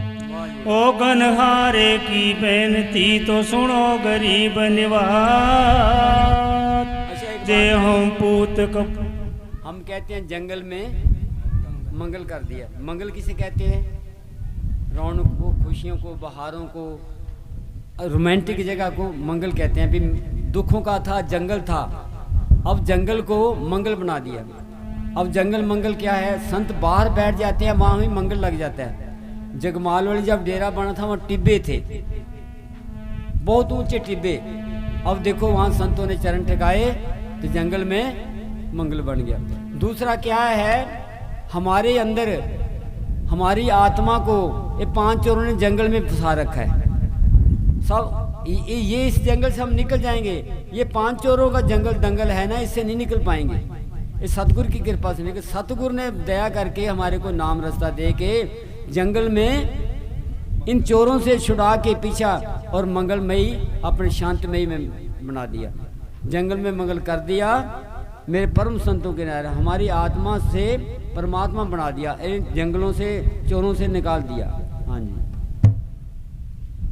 ओ गनहारे की बेनती तो सुनो गरीब निवास, जे हम पूत कप। हम कहते हैं जंगल में मंगल कर दिया। मंगल किसे कहते हैं? रौनक को, खुशियों को, बहारों को, रोमांटिक जगह को मंगल कहते हैं। अभी दुखों का था जंगल था, अब जंगल को मंगल बना दिया। अब जंगल मंगल क्या है? संत बाहर बैठ जाते हैं, वहाँ ही मंगल लग जाता है। जगमाल वाली जब डेरा बना था वहाँ टिब्बे थे, बहुत ऊंचे टिब्बे। अब देखो वहाँ संतों ने चरण ठिकाए तो जंगल में मंगल बन गया। दूसरा क्या है? हमारे अंदर हमारी आत्मा को ये 5 चोरों ने जंगल में फंसा रखा है। सब ये इस जंगल से हम निकल जाएंगे, ये 5 चोरों का जंगल दंगल है ना, इससे नहीं निकल पाएंगे। ये सतगुरु की कृपा से निकल। सतगुरु ने दया करके हमारे को नाम रास्ता दे के जंगल में इन चोरों से छुड़ा के पीछा और मंगलमयी अपने शांतमयी में बना दिया। जंगल में मंगल कर दिया। मेरे परम संतों के नारे हमारी आत्मा से परमात्मा बना दिया, इन जंगलों से चोरों से निकाल दिया। हाँ जी,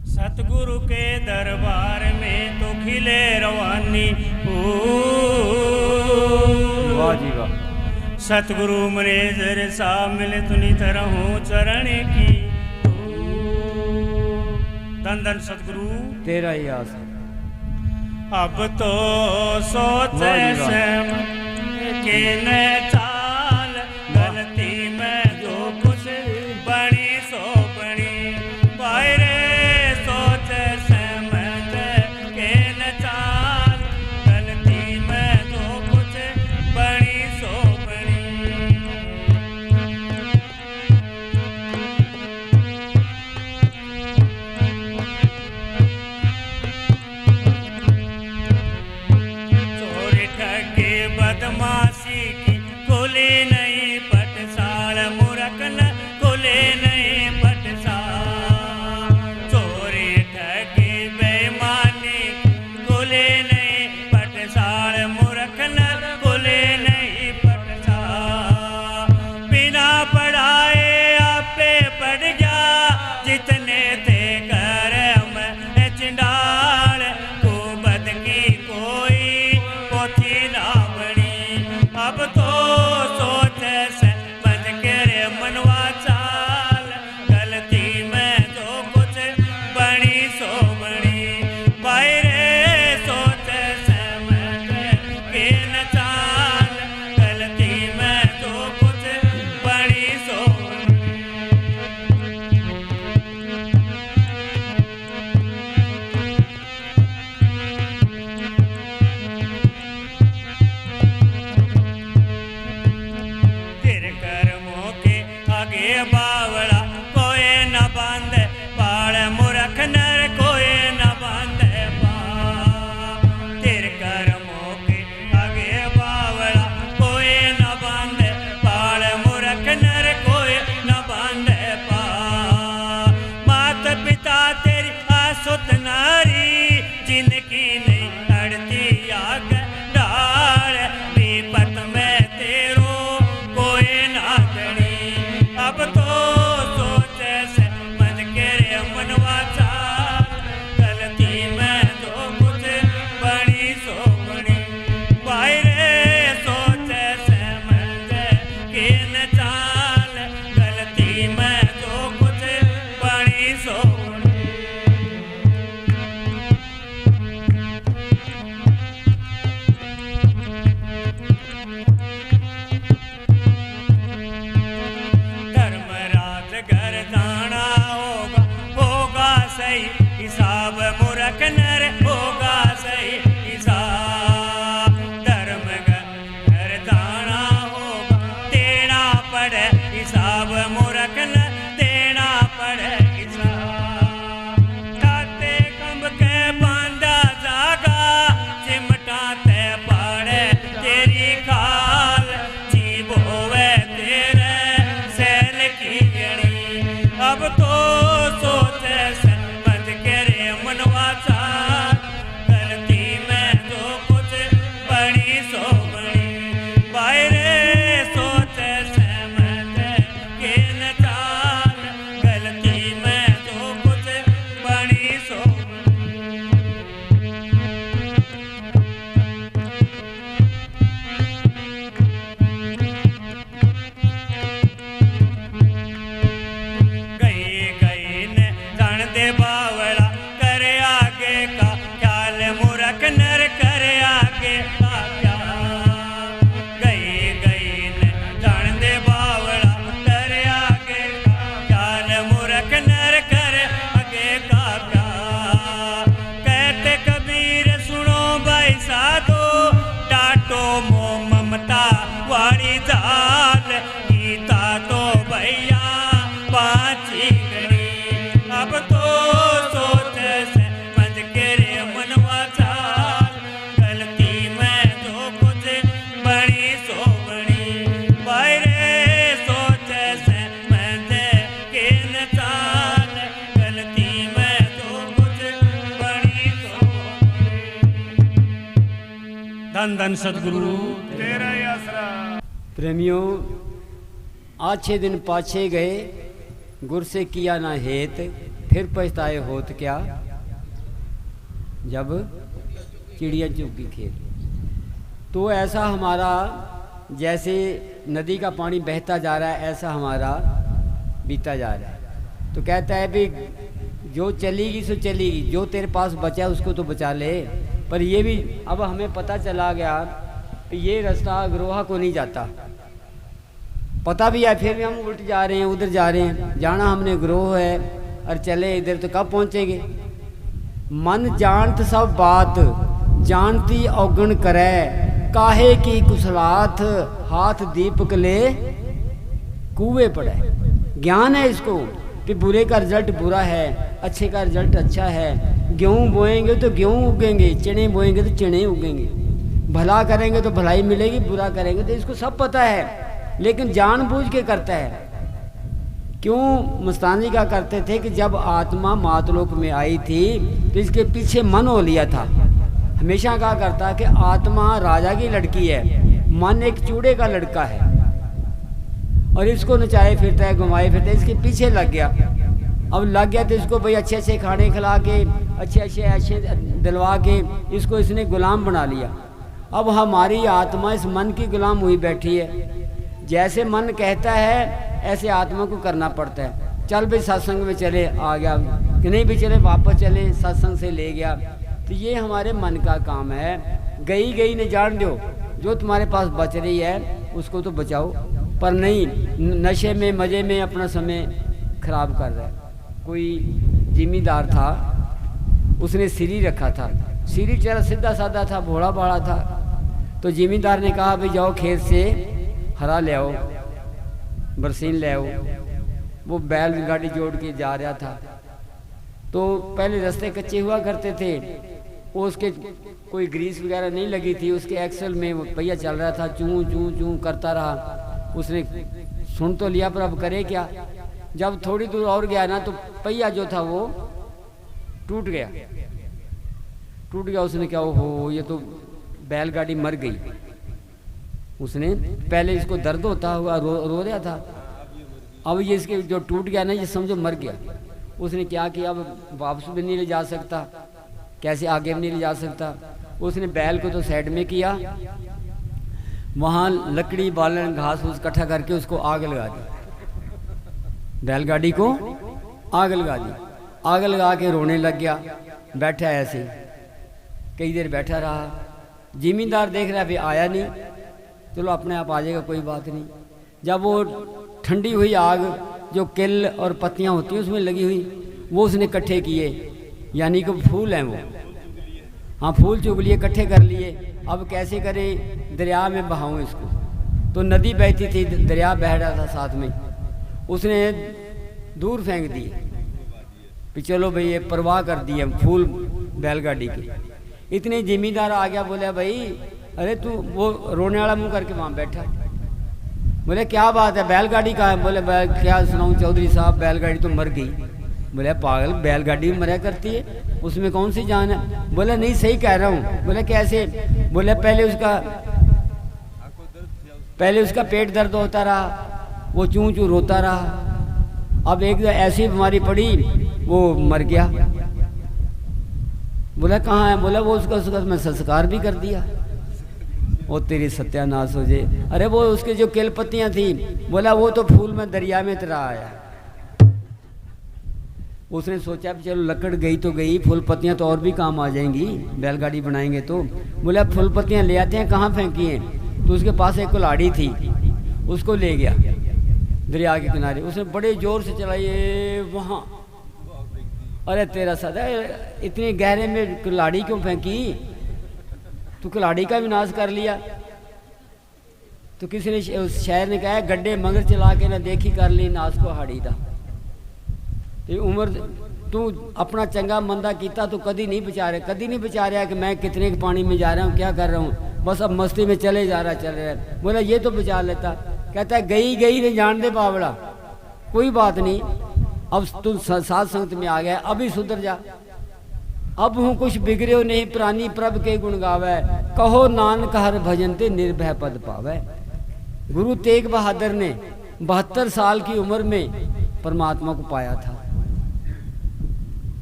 सतगुरु के दरबार में तो खिले रवानी, वाह जी वाह। सतगुरु मने जर सा मिले तुनी तरहूं चरण की। धन धन सतगुरु तेरा ही आस। अब तो सोचे सम के न चाल, गलती में जो कुछ बनी करदाना होगा होगा सही हिसाब मूर्ख नर होगा सही हिसाब धर्म करदाना होगा देना पड़े हिसाब मूर्ख नर देना पड़े हिसाब ताते कंब के बांधा जागा चिमटा ते पाड़े तेरी खाल जीव होवे तेरे सैल की गणी अब तो सोचे समझ के रे मनवा चाल गलती में तो कुछ बड़ी सो बड़ी बाहरे सोचे समझ के न चाल गलती में तो कुछ बड़ी सो गई गई ने जान दे बावड़ा करे आगे का ख्याल मूर्ख नर करे आगे का ख्याल गई गई ने जान दे बावड़ा करे आगे का ख्याल मूर्ख नर करे आगे का ख्याल कहते कबीर सुनो भाई साधो डाटो मोह ममता वाली जाल गीता तो भैया पाची गणी अब तो सोच समझ के रे मनवा चाल गलती में तो कुछ बड़ी सो बड़ी बाहरे सोच समझ के न चाल गलती में तो कुछ बड़ी सो धन धन सदगुरु तेरा ही आसरा। प्रेमियों, आज 6 दिन पाछे गए गुर से किया ना हेत फिर पछताए होत क्या जब चिड़िया चुगी खेत। तो ऐसा हमारा जैसे नदी का पानी बहता जा रहा है ऐसा हमारा बीता जा रहा है। तो कहता है भी जो चलेगी सो चलेगी, जो तेरे पास बचा उसको तो बचा ले। पर ये भी अब हमें पता चला गया कि ये रास्ता अग्रोहा को नहीं जाता। पता भी है फिर भी हम उल्ट जा रहे हैं, उधर जा रहे हैं। जाना हमने ग्रोह है और चले इधर तो कब पहुँचेंगे। मन जानत सब बात जानती औगण करे काहे की कुसलात हाथ दीपक ले कुएं पड़े। ज्ञान है इसको कि बुरे का रिजल्ट बुरा है, अच्छे का रिजल्ट अच्छा है। गेहूँ बोएंगे तो गेहूँ उगेंगे, चने बोएंगे तो चने उगेंगे। भला करेंगे तो भलाई मिलेगी, बुरा करेंगे तो इसको सब पता है लेकिन जानबूझ के करता है। क्यों मस्तानी का करते थे कि जब आत्मा मातलोक में आई थी तो इसके पीछे मन हो लिया था। हमेशा कहा करता कि आत्मा राजा की लड़की है, मन एक चूड़े का लड़का है और इसको नचाए फिरता है, घुमाए फिरता है, इसके पीछे लग गया। अब लग गया तो इसको भाई अच्छे अच्छे खाने खिला के अच्छे दिलवा के इसको इसने गुलाम बना लिया। अब हमारी आत्मा इस मन की गुलाम हुई बैठी है। जैसे मन कहता है ऐसे आत्मा को करना पड़ता है। चल भाई सत्संग में चले, आ गया, कि नहीं भी चले वापस चले, सत्संग से ले गया। तो ये हमारे मन का काम है। गई गई ने जान दो, जो तुम्हारे पास बच रही है उसको तो बचाओ, पर नहीं नशे में मज़े में अपना समय खराब कर रहा है। कोई जिम्मेदार था, उसने सीरी रखा था। सीरी चेहरा सीधा साधा था, भोला भाड़ा था। तो जिम्मेदार ने कहा भाई जाओ खेत से हरा ले आओ, बरसीन ले आओ। वो बैल गाड़ी जोड़ के जा रहा था। तो पहले रास्ते कच्चे हुआ करते थे, वो उसके कोई ग्रीस वगैरह नहीं लगी थी, उसके एक्सल में वो पहिया चल रहा था, चूं चूं चूं करता रहा। उसने सुन तो लिया पर अब करे क्या। जब थोड़ी दूर और गया ना तो पहिया जो था वो टूट गया। उसने क्या, हो ये तो बैलगाड़ी मर गई। उसने पहले इसको दर्द होता हुआ रो रहा था, अब ये इसके जो टूट गया ना ये समझो मर गया। उसने क्या किया, अब वापस भी नहीं ले जा सकता, कैसे आगे भी नहीं ले जा सकता। उसने बैल को तो साइड में किया, वहाँ लकड़ी बालन घास फूस इकट्ठा करके उसको आग लगा दी। बैलगाड़ी को आग लगा दी। आग लगा के रोने लग गया, बैठा ऐसे कई देर बैठा रहा। जिम्मेदार देख रहा भी आया नहीं, चलो अपने आप आ जाएगा, कोई बात नहीं। जब वो ठंडी हुई आग जो किल और पत्तियां होती हैं उसमें लगी हुई, वो उसने इकट्ठे किए, यानी कि फूल हैं वो। हाँ, फूल चुग लिए, इकट्ठे कर लिए। अब कैसे करें, दरिया में बहाऊं इसको। तो नदी बहती थी, दरिया बह रहा था साथ में, उसने दूर फेंक दिए कि चलो भाई ये परवाह कर दिए फूल बैलगाड़ी के। इतने जिम्मेदार आ गया, बोले भाई अरे तू, वो रोने वाला मुंह करके वहाँ बैठा। बोले क्या बात है, बैलगाड़ी कहाँ है? बोले क्या सुनाऊँ चौधरी साहब, बैलगाड़ी तो मर गई। बोले पागल, बैलगाड़ी मरा करती है, उसमें कौन सी जान है? बोले नहीं सही कह रहा हूँ। बोले कैसे? बोले पहले उसका पेट दर्द होता रहा, वो चूं चूं रोता रहा, अब एक ऐसी बीमारी पड़ी वो मर गया। बोला कहाँ है? बोला वो उसका मैं संस्कार भी कर दिया। वो तेरी सत्यानाश हो जाए। अरे वो उसके जो केल पत्तियां थी, बोला वो तो फूल में दरिया में तरा आया। उसने सोचा चलो लकड़ गई तो गई, फूल पत्तियां तो और भी काम आ जाएंगी, बैलगाड़ी बनाएंगे तो। बोला फूल पत्तियां ले आते हैं, कहाँ फेंकी हैं? तो उसके पास एक कुल्हाड़ी थी, उसको ले गया दरिया के किनारे। उसने बड़े जोर से चलाई वहाँ। अरे तेरा सदा, इतने गहरे में कुल्हाड़ी क्यों फेंकी? तो कुल्हाड़ी का विनाश कर लिया। तो किसी ने, उस शायर ने कहा गड्ढे मगर चला के ना देखी कर ली नाश को हाड़ी दा। तो उम्र तू अपना चंगा मंदा किया तो कभी नहीं बचा रहा कि मैं कितने के पानी में जा रहा हूँ, क्या कर रहा हूँ, बस अब मस्ती में चल रहा है। बोला ये तो बचा लेता। कहता है गई नहीं जान दे बावड़ा, कोई बात नहीं, अब तू साथ संगत में आ गया, अभी सुधर जा। अब हूँ कुछ बिगड़े हो नहीं, प्राणी प्रभ के गुण गावे, कहो नानक हर भजन ते निर्भय पद पावे। गुरु तेग बहादुर ने 72 साल की उम्र में परमात्मा को पाया था।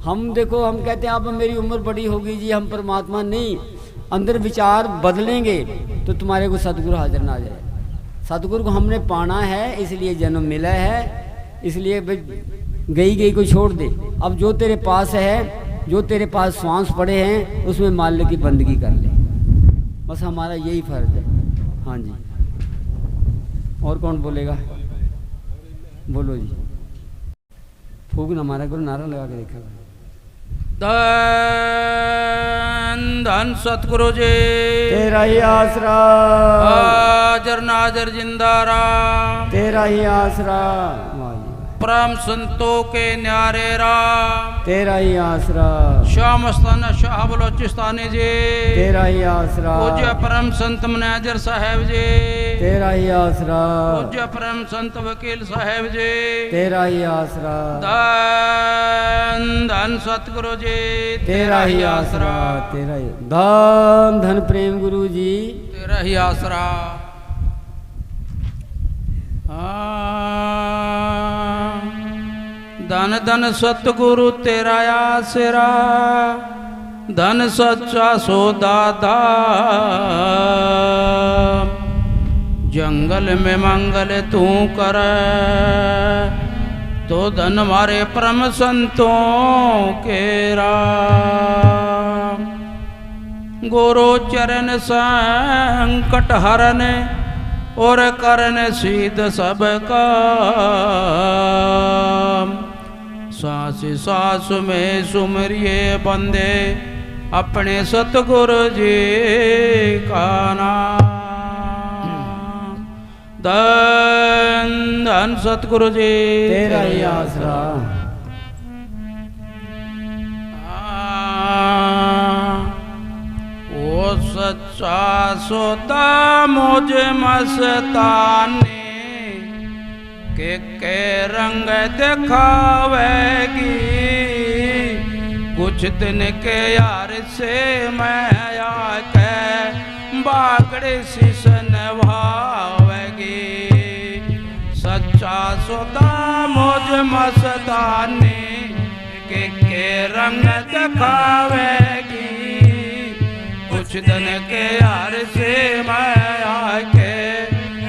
हम देखो, हम कहते हैं अब मेरी उम्र बड़ी होगी जी, हम परमात्मा नहीं, अंदर विचार बदलेंगे तो तुम्हारे को सतगुरु हाजिर ना आ जाए। सतगुरु को हमने पाना है, इसलिए जन्म मिला है, इसलिए गई को छोड़ दे। अब जो तेरे पास है, जो तेरे पास श्वास पड़े हैं, उसमें माल्य की बंदगी कर ले, बस हमारा यही फर्ज है। हाँ जी, और कौन बोलेगा? बोलो जी। फूक ना मारा करो, नारा लगा के देखा। धन धन सतगुरु जी तेरा ही आसरा, हाजर नाजर जिंदारा, तेरा ही आसरा, परम संतों के न्यारे राम, तेरा ही आसरा, श्याम स्थान शाह बलोचिस्तानी जी, तेरा ही आसरा, पूज्य परम संत मनेजर साहेब जी, तेरा ही आसरा, पूज्य परम संत वकील साहेब जी, तेरा ही आसरा, धन धन सतगुरु जी तेरा ही आसरा, तेरा ही धन धन प्रेम गुरु जी तेरा ही आसरा। धन धन सतगुरु तेरा आसरा, धन सच्चा सोदादा, जंगल में मंगल तू कर, तो धन मारे परम संतों के राम। गुरु चरण संकट हरन और करन सीध सबका, सांस सांस में सुमरिए बंदे अपने सतगुरु जी का नाम। धन धन सतगुरु जी तेरा ही आसरा। ओ सच्चा सोता मुझे मस्तानी के रंग दिखावेगी, कुछ दिन के यार से मैं आके बागड़े शीशन भावेगी। सच्चा सोता मुझ मस्तानी के रंग दिखावेगी, कुछ दिन के यार से मैं आके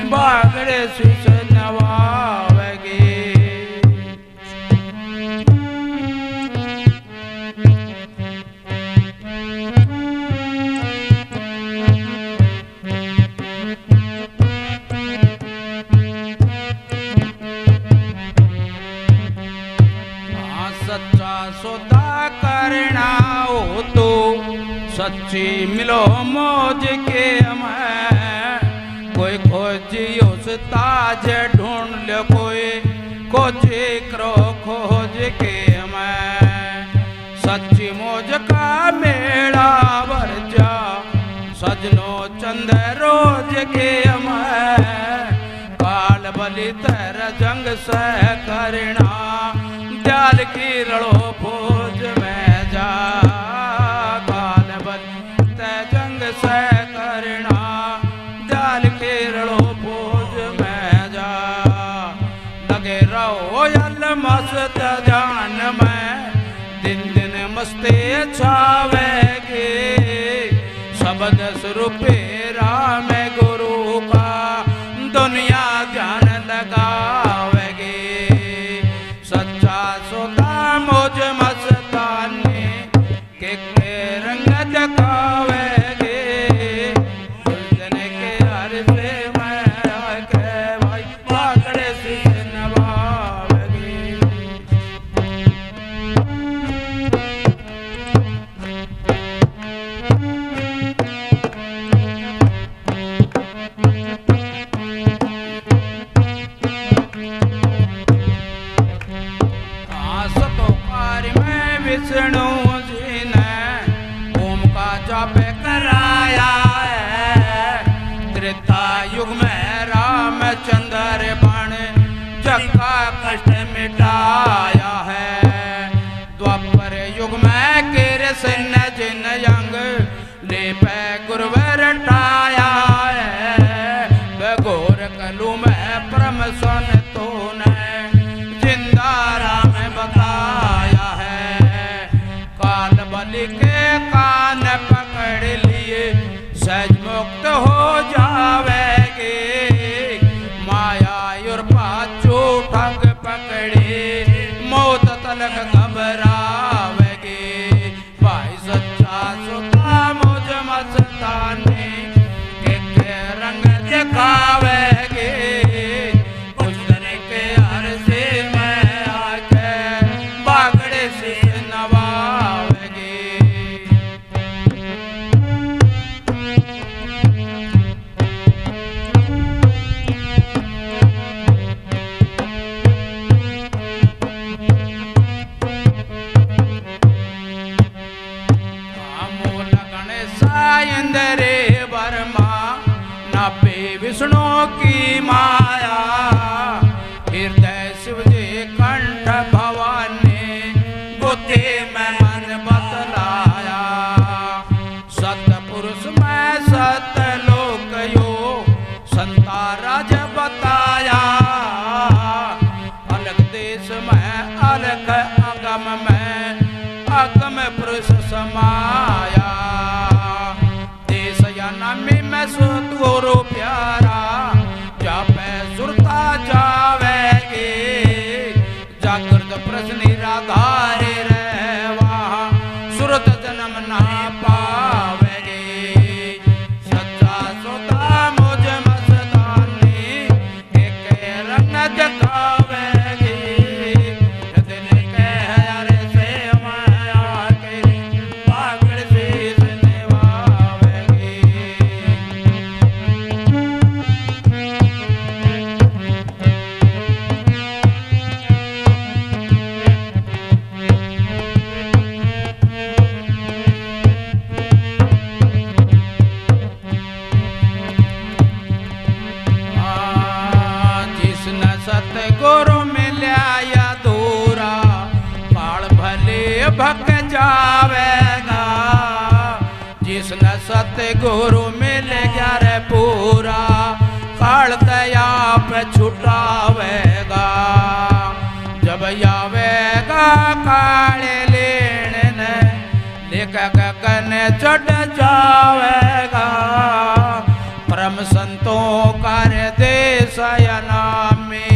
बागड़े शीशन भावेगी। सच्चा सौदा करना हो तो सच्ची मिलो मौज के मैं कोई खोजी उस ताज ढूंढ लो कोई खोजी करो खोज के मैं सच्ची मौज का मेला भर जा सजनो चंद रोज के मैं काल बलि तर जंग से करना जाल की रड़ो फौज में जा काल बलि तर जंग से करना जाल की रड़ो फौज में जा लगे रहो यल मस्त जान में दिन दिन मस्ते छावेगी सब 10 रुपया में गुरु का दुनिया ध्यान लगावेगी सच्चा सौदा मौज मस्तानी के रंग दिखावेगी उस दिन के हर से मैं के भाई पाकड़े से नवावेगी विष्णु जी ने ओम का जाप कराया है त्रेता युग में रामचंद्र बन जग का कष्ट मिटाया है द्वापर युग में कृष्ण जिन यंग ले पे गुरुवर टाया है घोर कलु में परम सन तो ने जिंदा राम बताया है काल बलि के कान पकड़ लिए सहज मुक्त हो जावेगी माया और पाछू ठग पकड़े मौत तलक घबरावेगी भाई सच्चा सौदा मौज मस्तानी के रंग दिखावेगी कुछ दिन के हर से मैं आके बागड़े से नवावेगी मूल गणेश इंद्रे वर्मा नापे विष्णु की माया हृदय शिव जी कंठ भवानी बुद्धि में मन बतलाया सतपुरुष में सत लोक यो संता राज बताया अलग देश में अलग अगम में अगम पुरुष समाया देश या नामी में सुत गुरु प्यारा जापे सुरता जावेगी जागृत प्रश्न निराधारे रहवा सुरत जन्म ना पावेगी सच्चा सौदा मौज मस्तानी एक रंग दिखावेगी दिन के हरे से माया के पागड़ से निभावेगी जिसने सतगुरु मिल्या या दूरा काल भले भक जावेगा जिसने सतगुरु मिल गया रे पूरा काल दया पे छुटावेगा जब आवेगा काले लेने लेकर कने चढ़ जावेगा परम संतों कार्य देश या नामी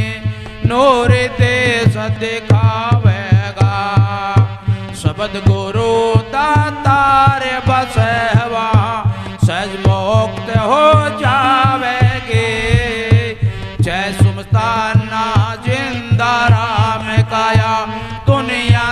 नूर देश दिखावेगा शब्द गुरु दातार बसवा सहज मुक्त हो जावेगी जय सुमस्ताना जिंदा राम काया दुनिया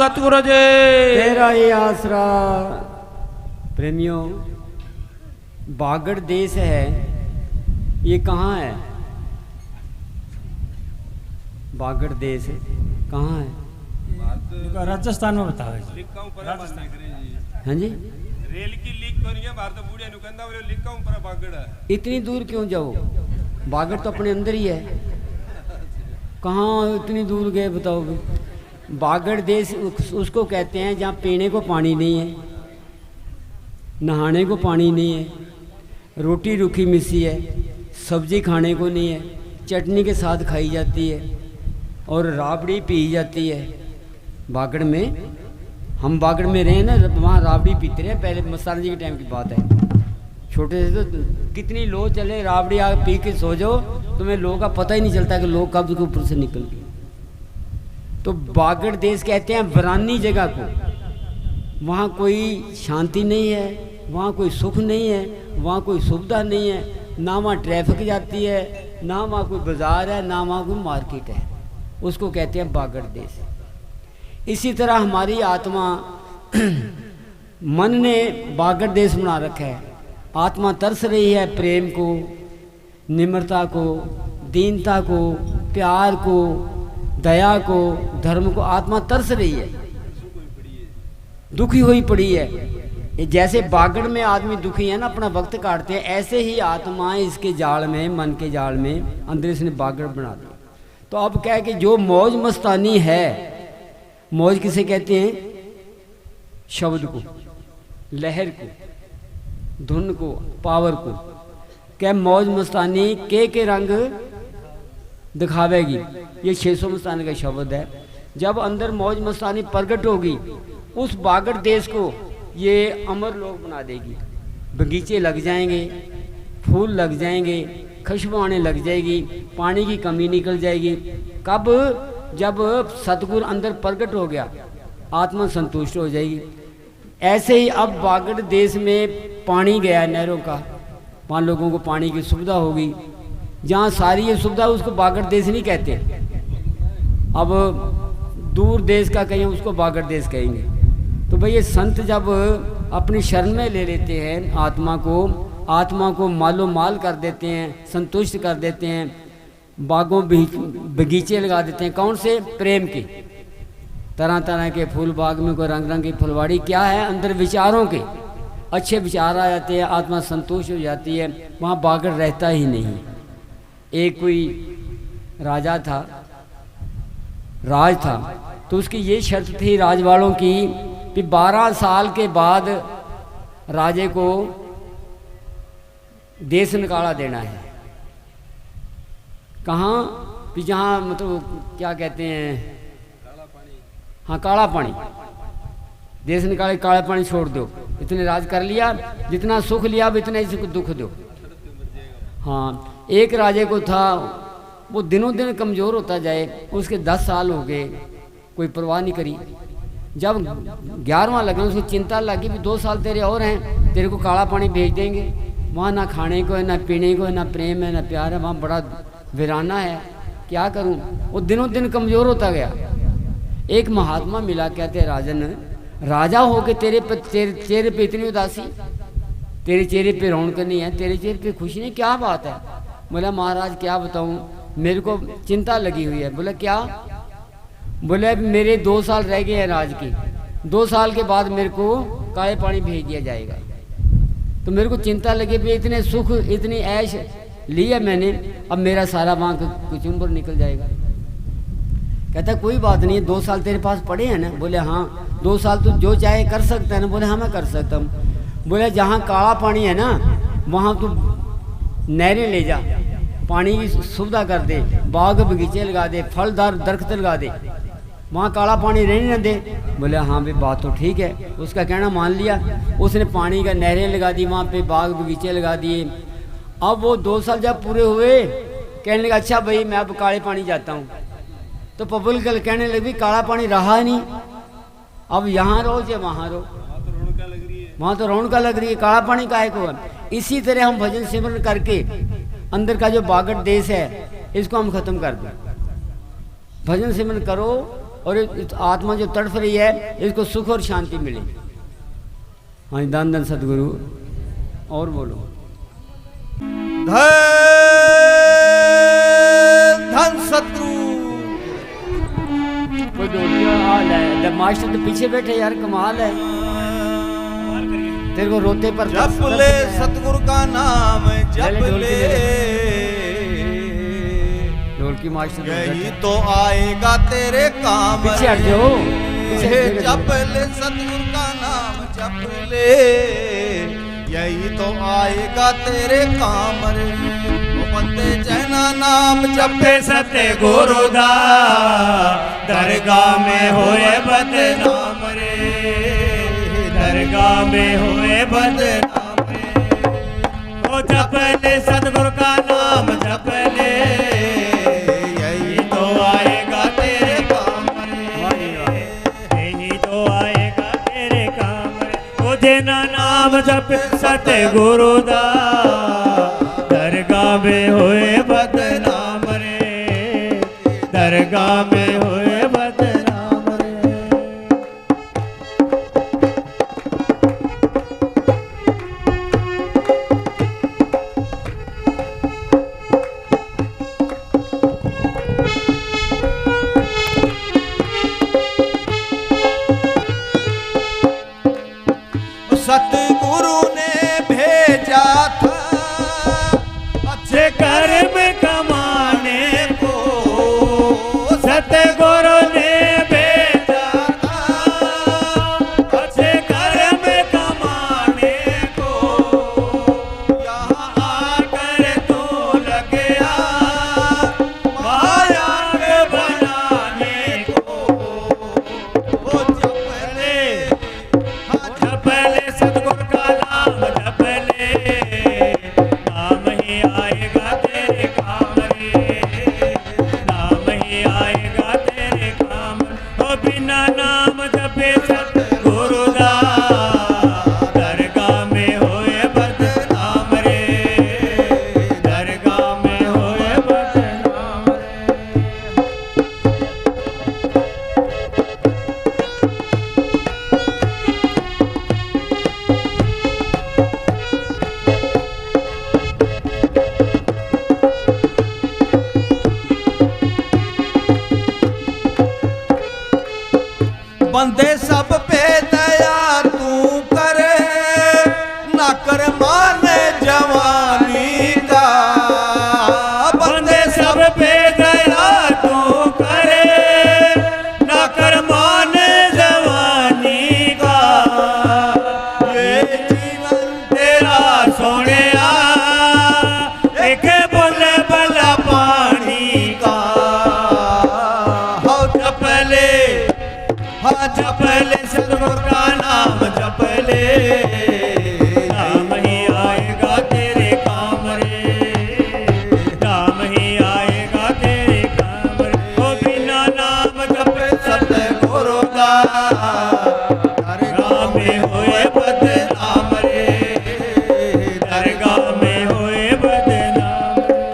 सतगुरु जी। तेरा ही आसरा। प्रेमियों, बागड़ देश है, ये कहाँ है? बागड़ देश कहाँ है? राजस्थान में बताओ। हाँ जी, रेल की लीक करिए भारत बूढ़े नु कहंदा वो लीक का ऊपर बागड़ है। इतनी दूर क्यों जाओ? बागड़ तो अपने अंदर ही है। कहाँ इतनी दूर गए बताओ भी? बागड़ देश उसको कहते हैं जहाँ पीने को पानी नहीं है, नहाने को पानी नहीं है, रोटी रूखी मिसी है, सब्जी खाने को नहीं है, चटनी के साथ खाई जाती है और राबड़ी पी जाती है। बागड़ में, हम बागड़ में रहे ना, वहाँ राबड़ी पीते रहे। पहले मस्ताना जी के टाइम की बात है, छोटे से तो कितनी लो चले, राबड़ी आग पी के सो जाओ, तुम्हें लोगों का पता ही नहीं चलता कि लोग कब के ऊपर से निकल गए। तो बागड़ देश कहते हैं वीरानी जगह को। वहाँ कोई शांति नहीं है, वहाँ कोई सुख नहीं है, वहाँ कोई सुविधा नहीं है, ना वहाँ ट्रैफिक जाती है, ना वहाँ कोई बाज़ार है, ना वहाँ कोई मार्केट है। उसको कहते हैं बागड़ देश। इसी तरह हमारी आत्मा मन ने बागड़ देश बना रखा है। आत्मा तरस रही है प्रेम को, निम्रता को, दीनता को, प्यार को, दया को, धर्म को। आत्मा तरस रही है, दुखी हुई पड़ी है। जैसे बागड़ में आदमी दुखी है ना, अपना वक्त काटते हैं, ऐसे ही आत्मा इसके जाल में, मन के जाल में अंदर इसने बागड़ बना दिया। तो अब क्या है कि जो मौज मस्तानी है, मौज किसे कहते हैं? शब्द को, लहर को, धुन को, पावर को। क्या मौज मस्तानी के रंग दिखावेगी? ये 600 मस्तानी का शब्द है। जब अंदर मौज मस्तानी प्रकट होगी, उस बागड़ देश को ये अमर लोक बना देगी। बगीचे लग जाएंगे, फूल लग जाएंगे, खुशबू आने लग जाएगी, पानी की कमी निकल जाएगी। कब? जब सतगुरु अंदर प्रकट हो गया, आत्मा संतुष्ट हो जाएगी। ऐसे ही अब बागड़ देश में पानी गया नहरों का, वहाँ लोगों को पानी की सुविधा होगी। जहाँ सारी ये सुविधा, उसको बागड़ देश नहीं कहते। अब दूर देश का कहें, उसको बागड़ देश कहेंगे। तो भाई ये संत जब अपनी शरण में ले लेते हैं आत्मा को मालो माल कर देते हैं, संतुष्ट कर देते हैं, बागों बगीचे लगा देते हैं। कौन से? प्रेम के। तरह तरह के फूल बाग में, कोई रंग रंग की फुलवाड़ी। क्या है? अंदर विचारों के अच्छे विचार आ जाते हैं, आत्मा संतुष्ट हो जाती है, वहाँ बागड़ रहता ही नहीं। एक कोई राजा था, राज था, तो उसकी ये शर्त थी राज वालों की कि 12 साल के बाद राजे को देश निकाला देना है। कहाँ? कि जहाँ मतलब क्या कहते हैं, हाँ, काला पानी। देश निकाले, काला पानी छोड़ दो। इतने राज कर लिया, जितना सुख लिया अब इतना ही दुख दो। हाँ, एक राजे को था, वो दिनों दिन कमज़ोर होता जाए, उसके 10 साल हो गए, कोई परवाह नहीं करी। जब 11वां लगा, उसको चिंता लगी भी 2 साल तेरे और हैं, तेरे को काला पानी भेज देंगे। वहाँ ना खाने को है, ना पीने को है, ना प्रेम है, ना प्यार है, वहाँ बड़ा वीराना है, क्या करूँ? वो दिनों दिन कमज़ोर होता गया। एक महात्मा मिला, कहते राजन, राजा हो के तेरे चेहरे पे इतनी उदासी, तेरे चेहरे पे रौनक नहीं है, तेरे चेहरे पे खुशी नहीं, क्या बात है? बोला महाराज क्या बताऊँ, मेरे को चिंता लगी हुई है। बोला क्या? बोले मेरे 2 साल रह गए हैं राज की, 2 साल के बाद मेरे को काले पानी भेज दिया जाएगा। तो मेरे को चिंता लगी भी इतने सुख, इतनी ऐश लिया मैंने, अब मेरा सारा वहाँ कुछ उम्र निकल जाएगा। कहता कोई बात नहीं, 2 साल तेरे पास पड़े हैं ना? बोले हाँ। 2 साल तो जो चाहे कर सकता है ना? बोले हाँ मैं कर सकता हूँ। बोले जहाँ काला पानी है ना, वहाँ तू नहरें ले जा, पानी की सुविधा कर दे, बाग बगीचे लगा दे, फलदार दरख्त लगा दे, वहाँ काला पानी रहने न दे। बोले हाँ भाई बात तो ठीक है, उसका कहना मान लिया। उसने पानी का नहरें लगा दी, वहाँ पे बाग बगीचे लगा दिए। अब वो 2 साल जब पूरे हुए, कहने लगा अच्छा भाई मैं अब काले पानी जाता हूँ। तो पब्लिक कहने लगी काला पानी रहा नहीं, अब यहाँ रहो या वहाँ रहो, वहाँ तो रौनक लग रही है, काला पानी काहे को है? इसी तरह हम भजन सिमरन करके अंदर का जो बागड़ देश है, इसको हम खत्म कर दें। भजन सिमरन करो, और इस आत्मा जो तड़फ रही है इसको सुख और शांति मिले। हाँ, धन धन सतगुरु। और बोलो। धन धन सतगुरु। कोई ढोलकिया हाल है, मास्टर तो पीछे बैठे यार, कमाल है। तेरे को रोते पर जप ले सतगुरु का नाम, जप ले ढोलकी मास्टर। यही तो आएगा तेरे काम। पीछे हट जाओ। जप ले सतगुरु का नाम, जप ले यही तो आएगा तेरे काम रे। ओ बंदे जैना नाम जपे सत्य गुरु दा, दरगाह में होए बदनाम रे, दरगाह में होए बदनाम रे। ओ जप ले सतगुरु का नाम, जप ले यही तो आएगा तेरे काम रे, यही तो आएगा तेरे काम रे। ओ जेना नाम जप सत्य गुरु दा, दरगाह में होए बदनाम रे, दरगाह में होए बदनाम रे। सतगुरु ने भेजा था अच्छे कर्म कमाने को, सतगुरु ने भेजा था अच्छे कर्म कमाने को। यहाँ आकर तू लग गया माया के बनाने को। वो जपले जप ले सतगुरु का नाम, जप ले नाम ही आएगा तेरे काम रे, नाम ही आएगा तेरे काम। ओ बिना नाम जपे सतगुरु दा, दरगाह में होए बदनाम रे, दरगाह में होए बदनाम रे। बंदे सब पे दया तू करे, ना कर माने जवानी का। बंदे सब पे दया तू करे, ना कर मान जवानी का। ये जीवन तेरा सोनिया, एक बुले बला पानी का। हो जप ले, हाँ जप ले सतगुरु का नाम, जप ले नाम ही आएगा तेरे काम रे, नाम ही आएगा तेरे काम रे। ओ बिना नाम जप सतगुरु दा, दरगाह में होए बदनाम रे, दरगाह में होए बदनाम रे।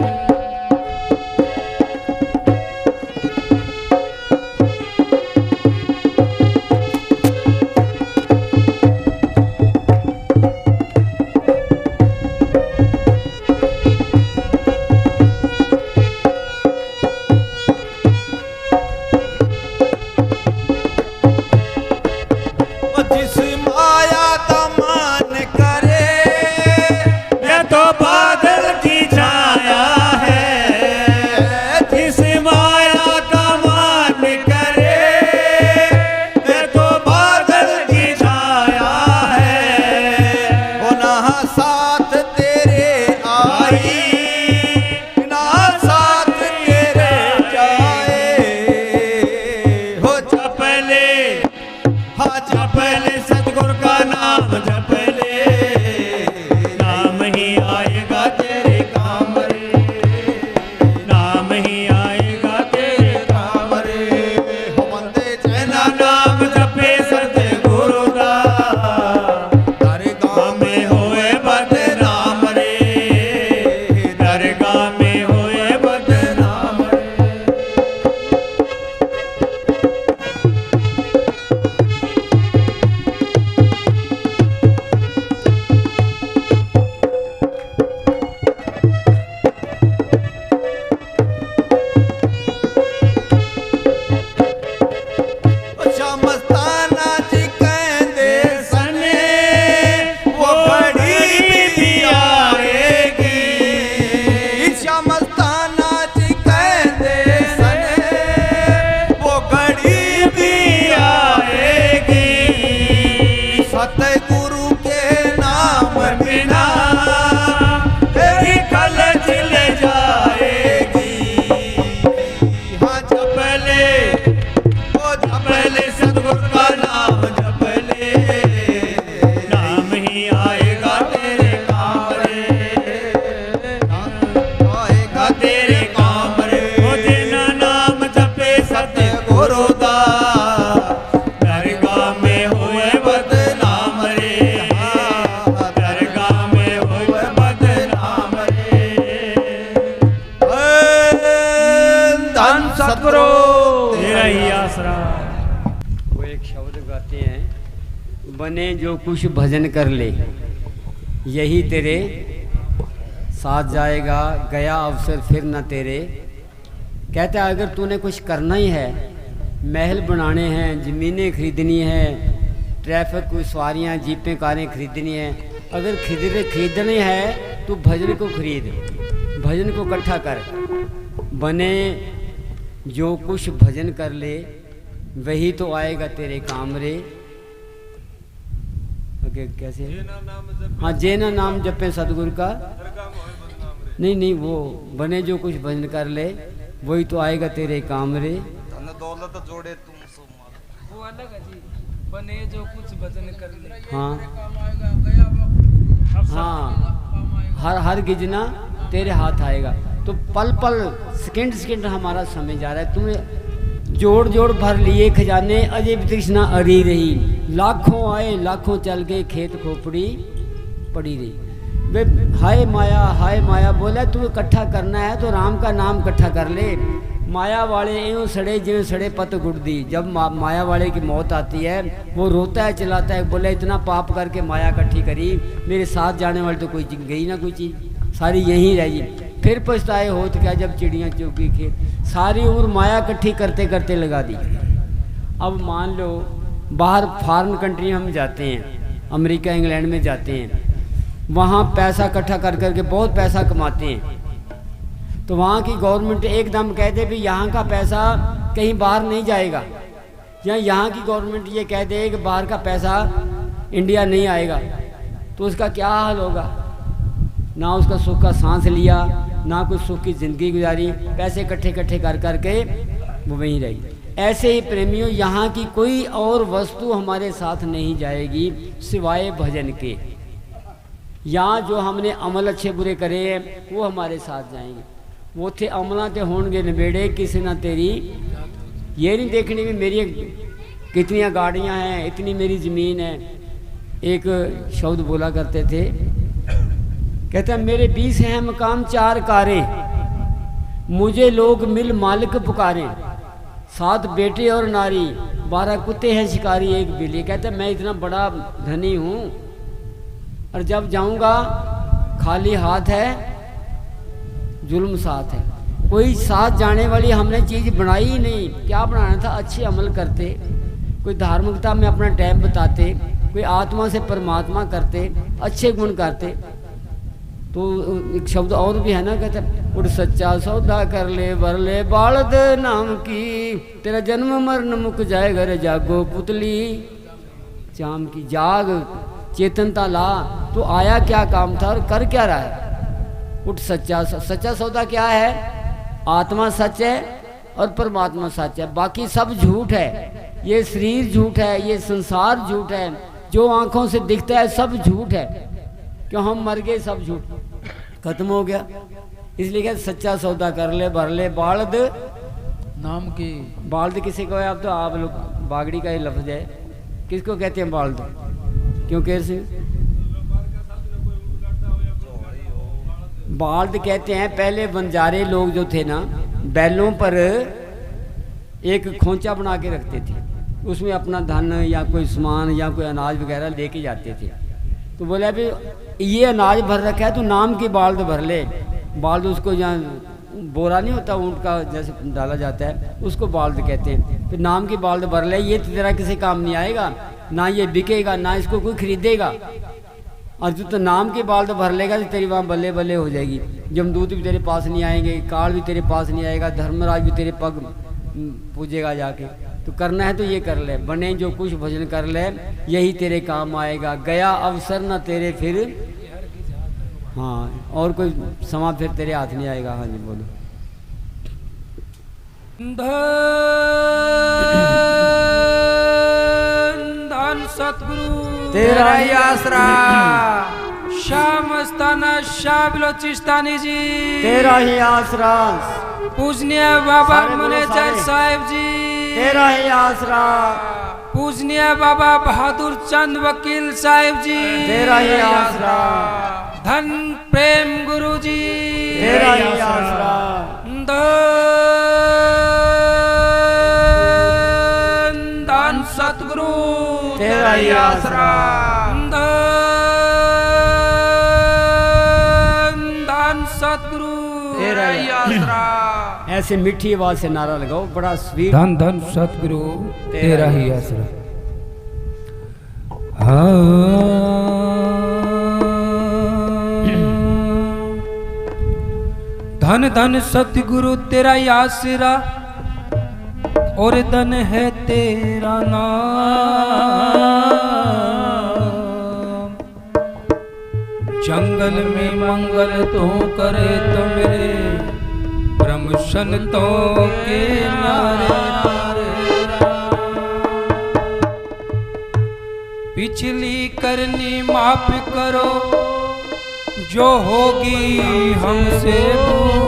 जिस माया का मान करे, ये तो बादल की छाया है, जिस माया का मान करे, ये तो बादल की छाया है। वो ना साथ तेरे आई, ना साथ तेरे जाए। हो जप ले, हाँ जप ले सतगुरु का नाम, जप ले नाम ही आएगा तेरे काम रे, नाम ही आएगा तेरे काम रे। हो बंदे जैना नाम जपे सतगुरु दा, दरगाह में होए बदनाम रे, दरगाह में होए बदनाम रे। सतगुरु के नाम बिना तेरी कल चल जाएगी। हाँ जप ले ओ जप ले सतगुरु का नाम जप ले, नाम ही आएगा तेरे काम रे, आएगा तेरे काम रे। ओ जिना नाम जपे सतगुरु दा, दरगाह में होए बदनाम रे, दरगाह में होए बदनाम रे। धन सतगुरु तेरा ही आसरा। वो एक शब्द गाते हैं, बने जो कुछ भजन कर ले यही तेरे साथ जाएगा, गया अवसर फिर न तेरे। कहता है अगर तूने कुछ करना ही है, महल बनाने हैं, ज़मीनें खरीदनी है, ट्रैफिक को सवारियाँ जीपें कारें खरीदनी है, अगर खरीदनी है तो भजन को खरीद, भजन को इकट्ठा कर। बने जो कुछ भजन कर ले वही तो आएगा तेरे काम रे। ओके कैसे? हाँ, जेना नाम जपे सतगुरु का, नहीं वो बने जो कुछ भजन कर ले वही तो आएगा तेरे काम रे। धन दौलत जोड़े तुम सो माल। वो अलग है जी, बने जो कुछ भजन कर ले। हाँ काम हाँ, हर गिजना तेरे हाथ आएगा। तो पल पल सेकंड हमारा समय जा रहा है। तुम्हें जोड़ भर लिए खजाने, अजय तृष्णा अरी रही, लाखों आए लाखों चल गए, खेत खोपड़ी पड़ी रही। वे हाय माया बोला तू इकट्ठा करना है तो राम का नाम इकट्ठा कर ले। माया वाले यूँ सड़े जिਵੇਂ सड़े पत गुड़दी। जब माया वाले की मौत आती है वो रोता है चिल्लाता है, बोले इतना पाप करके माया इकट्ठी करी, मेरे साथ जाने वाली तो कोई गई ना कोई चीज़, सारी यहीं रह गई। फिर पछताए होत क्या जब चिड़ियाँ चौकी खेत। सारी उम्र माया इकट्ठी करते करते लगा दी। अब मान लो बाहर फॉरेन कंट्री हम जाते हैं, अमेरिका इंग्लैंड में जाते हैं, वहाँ पैसा इकट्ठा कर करके बहुत पैसा कमाते हैं, तो वहाँ की गवर्नमेंट एकदम कह दे भी यहाँ का पैसा कहीं बाहर नहीं जाएगा, या यहाँ की गवर्नमेंट ये कह दे कि बाहर का पैसा इंडिया नहीं आएगा, तो उसका क्या हाल होगा? ना उसका सुख का सांस लिया, ना कुछ सुख की ज़िंदगी गुजारी, पैसे इकट्ठे कर करके वो वहीं रही। ऐसे ही प्रेमियों, यहाँ की कोई और वस्तु हमारे साथ नहीं जाएगी सिवाय भजन के। यहाँ जो हमने अमल अच्छे बुरे करे हैं वो हमारे साथ जाएंगे। वो थे अमला ते होंगे नबेड़े किसी ना तेरी, ये नहीं देखने में मेरी कितनी गाड़ियाँ हैं, इतनी मेरी ज़मीन है। एक शब्द बोला करते थे, कहता मेरे 20 हैं मकाम 4 कारें, मुझे लोग मिल मालिक पुकारें, 7 बेटे और नारी, 12 कुत्ते हैं शिकारी 1 बिल्ली। कहता मैं इतना बड़ा धनी हूँ और जब जाऊँगा खाली हाथ है, जुल्म साथ है। कोई साथ जाने वाली हमने चीज़ बनाई ही नहीं। क्या बनाना था? अच्छे अमल करते, कोई धार्मिकता में अपना टाइम बिताते, कोई आत्मा से परमात्मा करते, अच्छे गुण करते। तो एक शब्द और भी है ना, कहते उठ सच्चा सौदा कर ले बर ले बालद नाम की, तेरा जन्म मरण मुक जाएगा रे जागो पुतली चाम की। जाग, चेतनता ला। तो आया क्या काम था और कर क्या रहा है? उठ सच्चा सौदा क्या है? आत्मा सच है और परमात्मा सच है, बाकी सब झूठ है। ये शरीर झूठ है, ये संसार झूठ है, जो आंखों से दिखता है सब झूठ है। क्यों? हम मर गए, सब झूठ खत्म हो गया। इसलिए क्या सच्चा सौदा कर ले भर ले बालद नाम की। बालद किसे को है? अब तो आप लोग बागड़ी का ही लफ्ज है, किसको कहते हैं बालद? क्यों कह रहे? बालद कहते हैं पहले बंजारे लोग जो थे ना, बैलों पर एक खोंचा बना के रखते थे, उसमें अपना धन या कोई सामान या कोई अनाज वगैरह लेके जाते थे। तो बोले अभी ये अनाज भर रखा है तो नाम की बाल्द भर ले। बाल्द उसको जहाँ बोरा नहीं होता ऊँट का जैसे डाला जाता है, उसको बाल्द कहते हैं। फिर नाम की बाल्द भर ले, ये तेरा किसी काम नहीं आएगा, ना ये बिकेगा, ना इसको कोई खरीदेगा। और जो तो नाम की बाल्द भर लेगा तो तेरी वहाँ बल्ले बल्ले हो जाएगी। जमदूत भी तेरे पास नहीं आएंगे, काल भी तेरे पास नहीं आएगा, धर्मराज भी तेरे पग पूजेगा जाके। तो करना है तो ये कर ले, बने जो कुछ भजन कर ले, यही तेरे काम आएगा। गया अवसर ना तेरे फिर, हाँ और कोई समा फिर तेरे हाथ नहीं आएगा। हाँ जी बोलो। धन सतगुरु तेरा ही आसरा, शाह मस्ताना शाह बलोचिस्तानी जी, तेरा ही आसरा, पूजनीय बाबा सारे बोलो मनेजर सारे। साहेब जी, तेरा ही आसरा, पूजनीय बाबा बहादुर चंद वकील साहेब जी, तेरा ही आसरा, धन प्रेम गुरु जी, तेरा ही आसरा, धन सतगुरु तेरा ही आसरा, धन सतगुरु तेरा ही आसरा। ऐसे मीठी आवाज से नारा लगाओ, बड़ा स्वीट। धन धन सतगुरु तेरा ही आसरा। धन धन सतगुरु तेरा ही आसरा, और धन है तेरा नाम। जंगल में मंगल तो करे तो मेरे ब्रह्म संतों के नारे। पिछली करनी माफ करो, जो होगी हमसे भूल।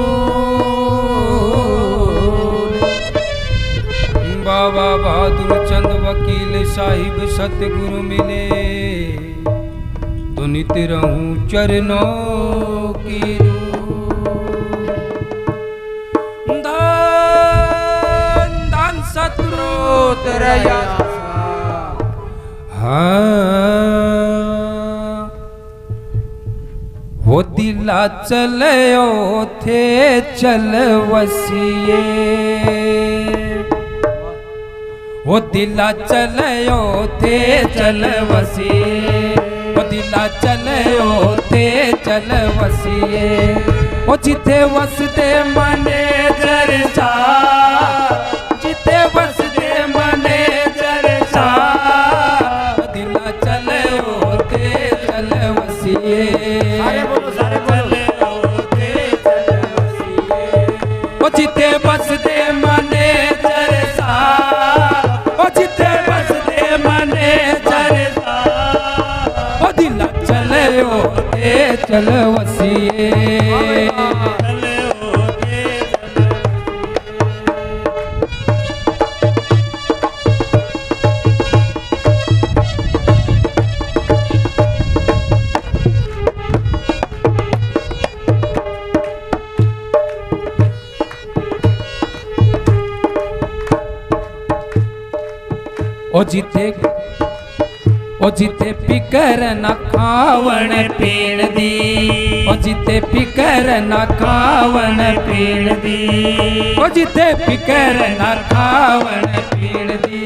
बाबा बहादुर चंद वकील साहिब सतगुरु मिले, तो नित रहूं चरणों की धन सतगुरु तेरा वो दिला चलो थे चल वसिए, वो दिला चलो थे चल वसिए, वो दिला चलो थे चल वसिए। वो जिथे वसदे मने जरसा, जिथे वसदे मने जरसा, वो दिला चलो थे चल वसिए। सारे बोलो, सारे बोलो। वो जिथे वसदे मने जरसा, वो जिथे वसदे मने जरसा, वो दिला चलो थे चल वसिए। ओ जिथे पिकर न खावण पीण दी, ओ जिथे पिकर न खावण पीण दी, ओ जिथे पिकर न खावण पीण दी।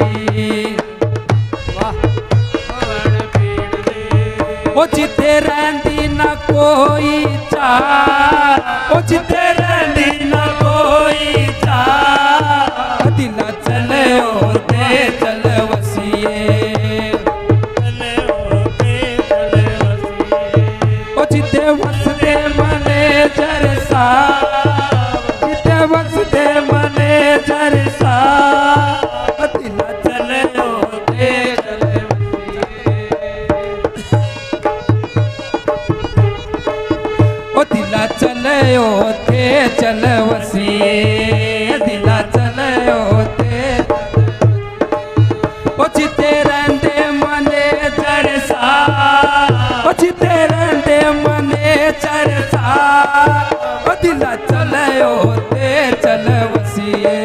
ओ जिथे रहंदी न कोई चाह, ओ जिथे रहंदी न कोई चाह, दिला चलो ते चल वसिए। ओ जिथे वसदे मने जरसा, जिथे वसदे मने जरसा, दिला चलो ते चल वसिए। ओ दिला चलो ते चल वसिए, दिला चलो ते। ओ जिथे रहंदे मने जरसा, ओ जिथे रहंदे मने जरसा, ओ दिला चलो ते चल वसिए।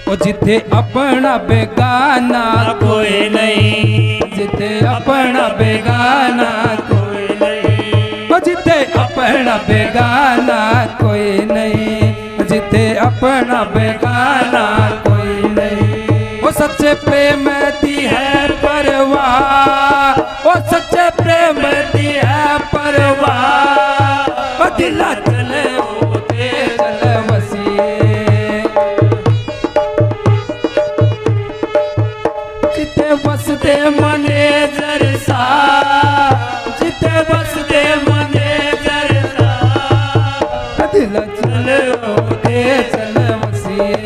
ओ जिथे अपना बेगाना कोई नहीं, जिथे अपना बेगाना कोई नहीं, ओ जिथे अपना बेगाना कोई नहीं, जिथे अपना बेगाना सच्चे प्रेम दी है परवाह, ओ सच्चे प्रेम दी है परवाह। ओ दिला चले होते चल वसिए, जिते बसते मने जरसा, जिते बसते मने जरसा। दिला चले होते चल वसिए।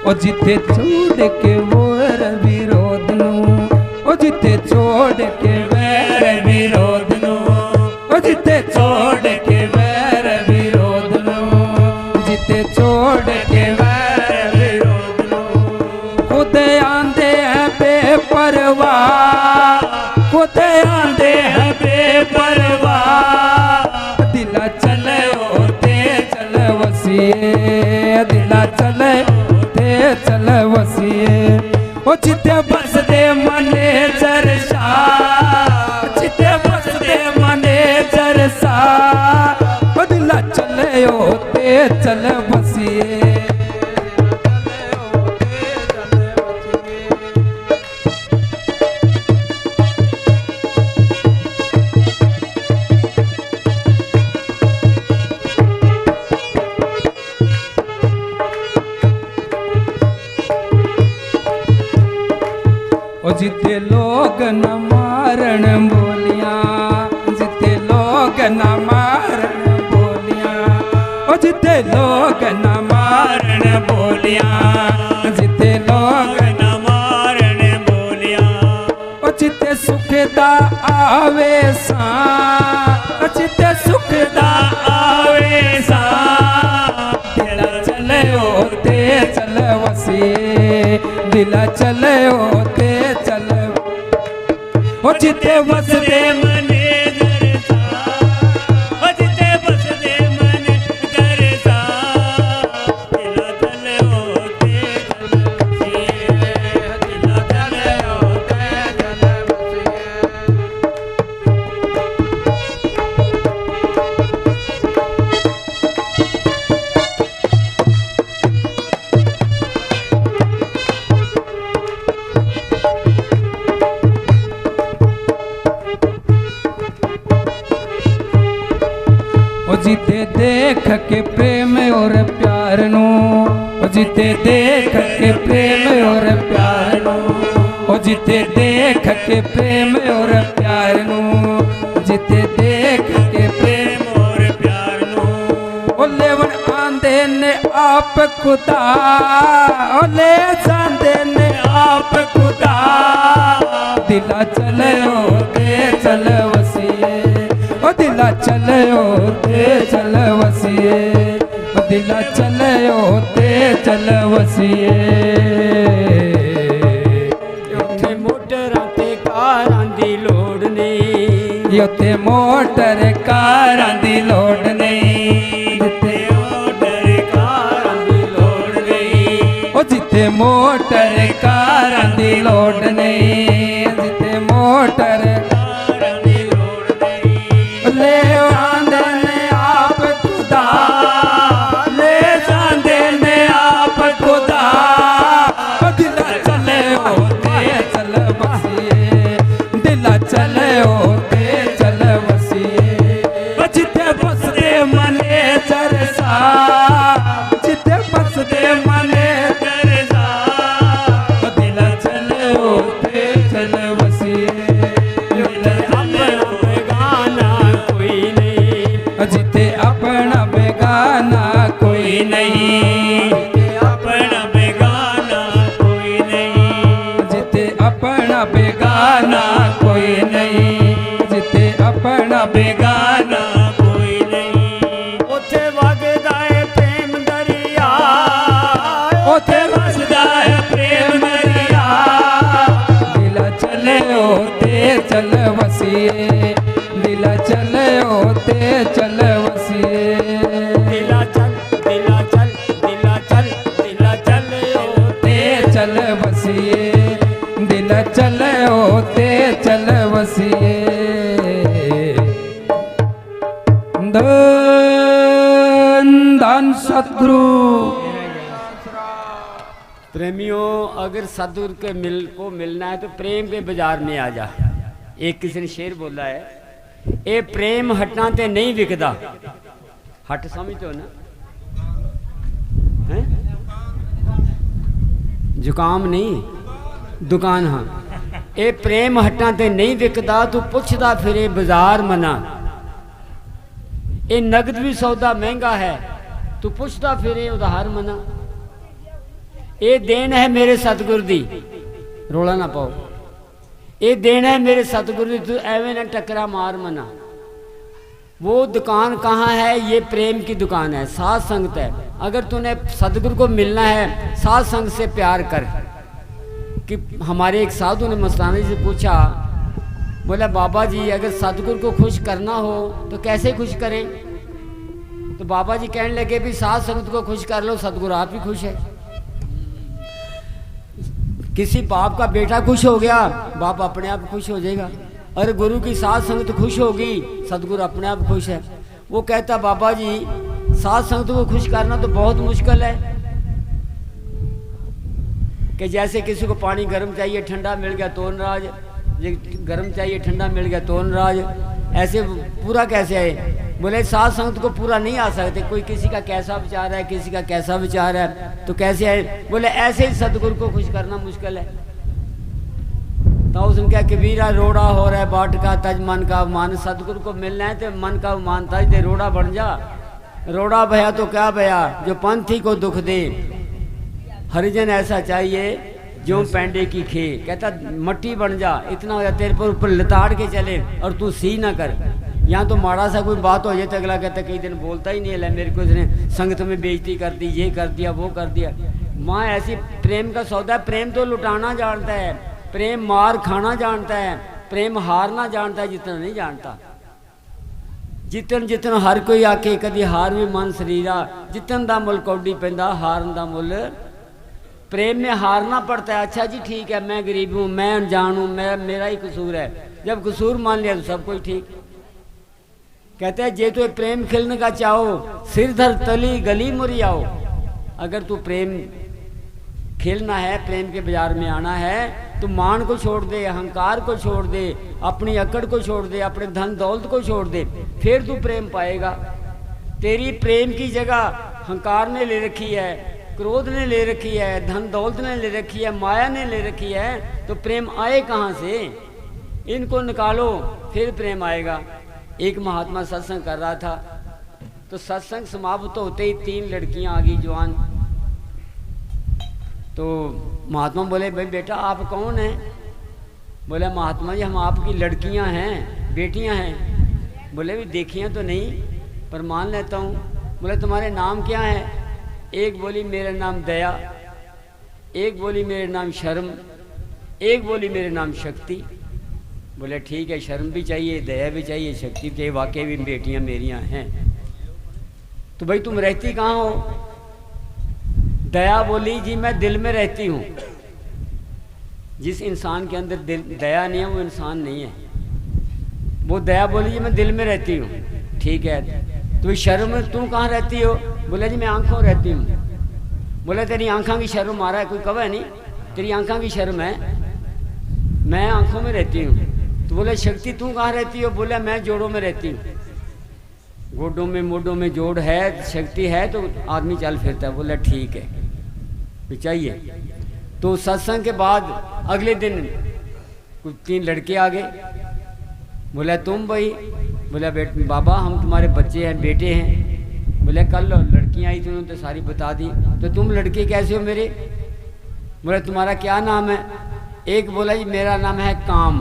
ओ जिथे छोड़ के वैर विरोध नू, ओ जिथे छोड़ के वैर विरोध नू, ओ जिथे छोड़ के वैर विरोध नू, जिथे छोड़ के वैर विरोध नू। खुद आंदे हैं बेपरवाह, खुद आंदे हैं बेपरवाह। दिला चले होते चल वसिए, दिला चले चल वसिए। ओ जिते बसदे मने जरसा, जिते बसदे मने जरसा। ओ दिला चले होते चल वसिए। ओ जिते लोग न मारन बोलियां, जिते लोग न मारन बोलियां। ओ जिते लोग न मारन बोलियां, जिते लोग न मारन बोलियां। ओ जिते सुख दा आवे सा, ओ जिते सुख दा आवे सा। दिला चले होते चल वसिए, दिला चले होते चल। ओ जिते बसदे मने जरसा, ओ जिते बसदे मने जरसा। दिला चले होते चल वसिए, दिला चले होते चल वसिए। ओ जिते देख के प्रेम और प्यार नू, ओ जिते देख के प्रेम और प्यार नू, ओ जिते देख के प्रेम और प्यार नू, जिते देख के प्रेम और प्यार नू। ओ लेवन आंदे ने आप खुदा, ओ ले जांदे ने आप खुदा। दिला चले होते चल वसिए, ओ दिला चले होते चल वसिए, ओ दिला चले होते चल वसिए। ਉੱਥੇ ਮੋਟਰਾਂ ਤੇ ਕਾਰਾਂ ਦੀ ਲੋੜ ਨਹੀਂ, ਉੱਥੇ ਮੋਟਰ ਕਾਰਾਂ ਦੀ ਲੋੜ ਨਹੀਂ। ਜਿੱਥੇ ਮੋਟਰ ਕਾਰਾਂ ਦੀ ਲੋੜ ਨਹੀਂ, ਉਹ ਜਿੱਥੇ ਮੋਟਰ ਕਾਰਾਂ ਦੀ ਲੋੜ ਨਹੀਂ, ਜਿੱਥੇ ਮੋਟਰ ਕਾਰਾਂ ਦੀ ਲੋੜ ਨਹੀਂ। ਲੈ ਆਂਦੇ ਨੇ ਆਪ ਖੁਦਾ, ਲੈ ਜਾਂਦੇ ਨੇ ਆਪ ਖੁਦਾ। ਉਹ ਦਿਲਾ ਚਲੇ ਹੋਤੇ ਚਲ ਵਸੀਏ, ਦਿਲਾ ਚਲੇ ਹੋਤੇ ਚਲ ਵਸੀਏ। ਉਹ ਜਿੱਥੇ ਬਸਦੇ ਮਨੇ ਚਰਸਾ, ਜਿੱਥੇ ਬਸਦੇ ਮਨੇ ਕਰਜ਼ਾ। ਉਹ ਦਿਲਾ ਚਲੇ ਹੋਤੇ वसिए, दिल चले होते चल वसिए। धन धन सतगुरु। प्रेमियों, अगर सतगुरु के को मिलना है तो प्रेम के बाजार में आ जा। एक किसी ने शेर बोला है, ए प्रेम हटना ते नहीं विकदा। हट समझते हो ना, हैं? जुकाम नहीं, दुकान। हाँ, ए प्रेम हटना ते नहीं विकदा, तू पुछदा फिरे बाजार मना। ए नगद भी सौदा महंगा है, तू पुछदा फिरे उधार मना। ए देन है मेरे सतगुर दी, रोला ना पाओ। ये देन है मेरे सतगुरु, तू एवं न टकरा मार मना। वो दुकान कहाँ है? ये प्रेम की दुकान है, साथ संगत है। अगर तूने सतगुरु को मिलना है, साथ संग से प्यार कर। कि हमारे एक साधु ने मस्ताना जी से पूछा, बोला बाबा जी अगर सतगुरु को खुश करना हो तो कैसे खुश करें? तो बाबा जी कहने लगे भी साथ संगत को खुश कर लो, सतगुरु आप ही खुश है। किसी बाप का बेटा खुश हो गया, बाप अपने आप खुश हो जाएगा। अरे गुरु की साथ संगत खुश होगी, सतगुरु अपने आप खुश है। वो कहता बाबा जी साथ संगत को खुश करना तो बहुत मुश्किल है। कि जैसे किसी को पानी गर्म चाहिए, ठंडा मिल गया तो नाराज, गर्म चाहिए ठंडा मिल गया तो नाराज। ऐसे पूरा कैसे है? बोले साथ संगत को पूरा नहीं आ सकते। कोई किसी का कैसा विचार है, किसी का कैसा विचार है, तो कैसे है? बोले ऐसे ही सतगुरु को खुश करना मुश्किल है। तो उसने क्या, कबीरा रोड़ा हो रहा है बाट का तज मन का मान। सतगुरु को मिलना है तो मन का मान तज दे, रोड़ा बन जा। रोड़ा भया तो क्या भया, जो पंथी को दुख दे। हरिजन ऐसा चाहिए जो पैंडे की खे। कहता मट्टी बन जा, इतना हो जा तेरे पर ऊपर लताड़ के चले और तू सी ना कर। यहाँ तो माड़ा सा कोई बात हो जाए तो अगला कहता कई दिन बोलता ही नहीं है, मेरे को इसने संगत में बेइज्जती कर दी, ये कर दिया, वो कर दिया। माँ ऐसी प्रेम का सौदा है। प्रेम तो लुटाना जानता है, प्रेम मार खाना जानता है, प्रेम हारना जानता है, जितना नहीं जानता। जितन जितन हर कोई आके कदी हार भी मन शरीरा, जितन दा मुल कौडी पैंदा हारन दा मुल। प्रेम में हारना पड़ता है। अच्छा जी ठीक है, मैं गरीब हूँ, मैं अनजान हूँ, मेरा ही कसूर है। जब कसूर मान लिया तो सब कुछ ठीक। कहते हैं जे तो प्रेम खिलने का चाहो, सिर धर तली गली मुरी आओ। अगर तू प्रेम खेलना है, प्रेम के बाजार में आना है, तो मान को छोड़ दे, अहंकार को छोड़ दे, अपनी अकड़ को छोड़ दे, अपने धन दौलत को छोड़ दे, फिर तू प्रेम पाएगा। तेरी प्रेम की जगह अहंकार ने ले रखी है, क्रोध ने ले रखी है, धन दौलत ने ले रखी है, माया ने ले रखी है, तो प्रेम आए कहाँ से? इनको निकालो फिर प्रेम आएगा। एक महात्मा सत्संग कर रहा था, तो सत्संग समाप्त होते ही 3 लड़कियां आ गई जवान। तो महात्मा बोले भाई बेटा आप कौन हैं? बोले महात्मा जी हम आपकी लड़कियां हैं, बेटियां हैं। बोले भी देखियां तो नहीं पर मान लेता हूँ। बोले तुम्हारे नाम क्या है? एक बोली मेरा नाम दया, एक बोली मेरे नाम शर्म, एक बोली मेरे नाम शक्ति। बोले ठीक है, शर्म भी चाहिए, दया भी चाहिए, शक्ति चाहिए, वाकई भी बेटियां मेरियां हैं। तो भाई तुम रहती कहाँ हो? दया बोली जी मैं दिल में रहती हूँ। जिस इंसान के अंदर दिल दया नहीं है वो इंसान नहीं है। वो दया बोली जी मैं दिल में रहती हूँ। ठीक है, तो शर्म तुम कहाँ रहती हो? बोले जी मैं आंखों रहती हूँ। बोले तेरी आंखों की शर्म आ रहा है, कोई कवा नहीं, तेरी आंखों की शर्म है, मैं आंखों में रहती हूँ। तो बोले शक्ति तू कहाँ रहती हो? बोले मैं जोड़ों में रहती हूँ। गोडों में मोडों में जोड़ है, शक्ति है तो आदमी चल फिरता है। बोले ठीक है भी चाहिए। तो सत्संग के बाद अगले दिन कुछ 3 लड़के आ गए। बोले तुम भाई? बोले बेटे बाबा हम तुम्हारे बच्चे हैं, बेटे हैं। बोले कल लड़कियां आई थी उन्होंने तो सारी बता दी। तो तुम लड़के कैसे हो मेरे? बोले तुम्हारा क्या नाम है? एक बोला जी मेरा नाम है काम,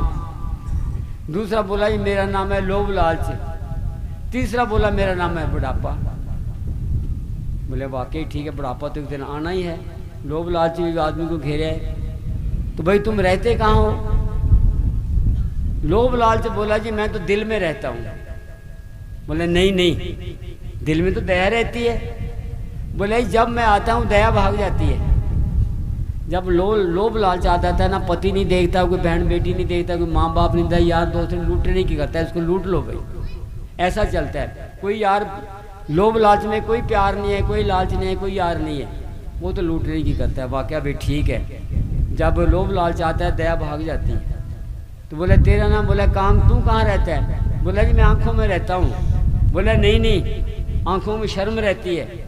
दूसरा बोला जी मेरा नाम है लोभ लालच, तीसरा बोला मेरा नाम है बुढ़ापा। बोले वाकई ठीक है, बुढ़ापा तो एक दिन आना ही है, लोभ लालच भी आदमी को घेरे है। तो भाई तुम रहते कहाँ हो? लोभ लालच बोला जी मैं तो दिल में रहता हूँ। बोले नहीं नहीं, दिल में तो दया रहती है। बोले जब मैं आता हूँ दया भाग जाती है। जब लोभ लालच आ जाता है ना, पति नहीं देखता, कोई बहन बेटी नहीं देखता, कोई माँ बाप नहीं देखता, यार दोस्त लूटने की करता है, इसको लूट लो भाई, ऐसा चलता है। कोई यार लोभ लालच में कोई प्यार नहीं है, कोई लालच नहीं है, कोई यार नहीं है, वो तो लूटने की करता है। वाकया भी ठीक है, जब लोभ लालच आता है दया भाग जाती है। तो बोले तेरा नाम, बोला काम, तू कहाँ रहता है? बोला जी मैं आंखों में रहता हूँ। बोला नहीं, आंखों में शर्म रहती है।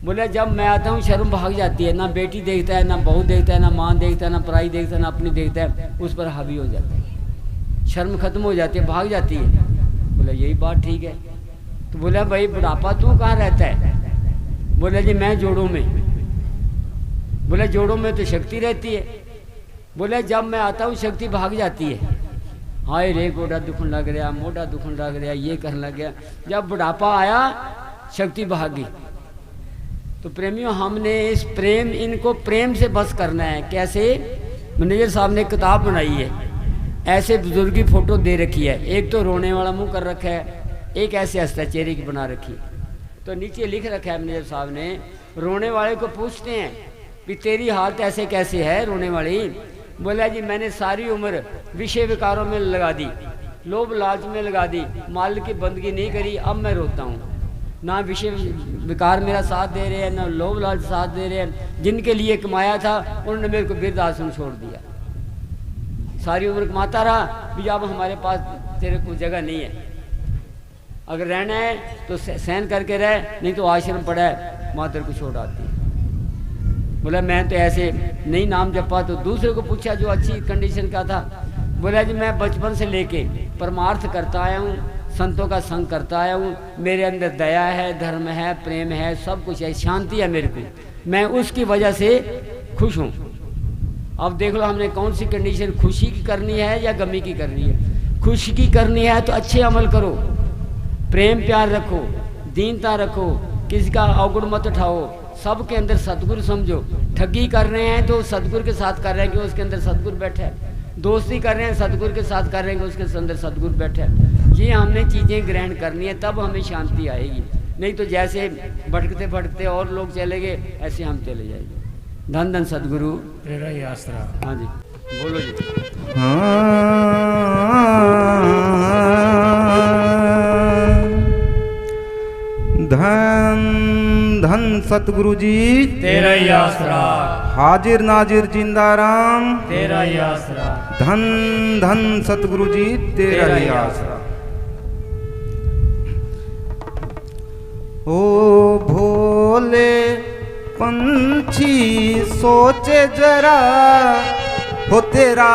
बोला जब मैं आता हूँ शर्म भाग जाती है, ना बेटी देखता है, ना बहू देखता है, ना माँ देखता है, ना पराई देखता है, ना अपनी देखता है, उस पर हावी हो जाता है, शर्म खत्म हो जाती है, भाग जाती है। बोला यही बात ठीक है। तो बोला भाई बुढ़ापा तू कहाँ रहता है? बोला जी मैं जोड़ों में। बोला जोड़ों में तो शक्ति रहती है। बोला जब मैं आता हूँ शक्ति भाग जाती है, हाय रे गोडा दुखन लग रहा, मोटा दुखन लग रहा, ये करने लग गया। जब बुढ़ापा आया शक्ति भाग गई। तो प्रेमियों हमने इस प्रेम, इनको प्रेम से बस करना है। कैसे? मैनेजर साहब ने एक किताब बनाई है, ऐसे बुजुर्ग की फोटो दे रखी है, एक तो रोने वाला मुंह कर रखा है, एक ऐसे हंसता चेहरे की बना रखी है। तो नीचे लिख रखा है मैनेजर साहब ने, रोने वाले को पूछते हैं कि तेरी हालत ऐसे कैसे है रोने वाली? बोला जी मैंने सारी उम्र विषय विकारों में लगा दी, लोभ लालच में लगा दी, माल की बंदगी नहीं करी, अब मैं रोता हूँ। ना विषय विकार मेरा साथ दे रहे हैं, ना लोभ लालच साथ दे रहे हैं। जिनके लिए कमाया था उन्होंने मेरे को वृद्ध आश्रम छोड़ दिया। सारी उम्र कमाता रहा, भी अब हमारे पास तेरे को जगह नहीं है, अगर रहना है तो सहन करके रह, नहीं तो आश्रम पड़ा है, माँ तेरे को छोड़ आती है। बोला मैं तो ऐसे नहीं नाम जपा। तो दूसरे को पूछा जो अच्छी कंडीशन का था, बोला जी मैं बचपन से लेके परमार्थ करता आया हूँ, संतों का संग करता आया हूँ, मेरे अंदर दया है, धर्म है, प्रेम है, सब कुछ है, शांति है मेरे को, मैं उसकी वजह से खुश हूँ। अब देख लो हमने कौन सी कंडीशन, खुशी की करनी है या गमी की करनी है? खुशी की करनी है तो अच्छे अमल करो, प्रेम प्यार रखो, दीनता रखो, किसी का अवगुण मत उठाओ, सबके अंदर सतगुरु समझो। ठगी कर रहे हैं तो सतगुरु के साथ कर रहे हैं कि उसके अंदर सतगुरु बैठा है, दोस्ती कर रहे हैं सतगुरु के साथ कर रहे हैं कि उसके अंदर सतगुरु बैठा है। ये हमने चीज़ें ग्रहण करनी है, तब हमें शांति आएगी। नहीं तो जैसे भटकते भटकते और लोग चले गए, ऐसे हम चले जाएंगे। धन धन सतगुरु तेरा ही आसरा। हाँ जी बोलो जी। धन धन सतगुरु जी तेरा ही आसरा। हाजिर नाजिर जिंदा राम तेरा ही आसरा। धन धन सतगुरु जी तेरा ही आसरा। ओ भोले पंछी सोचे जरा, हो तेरा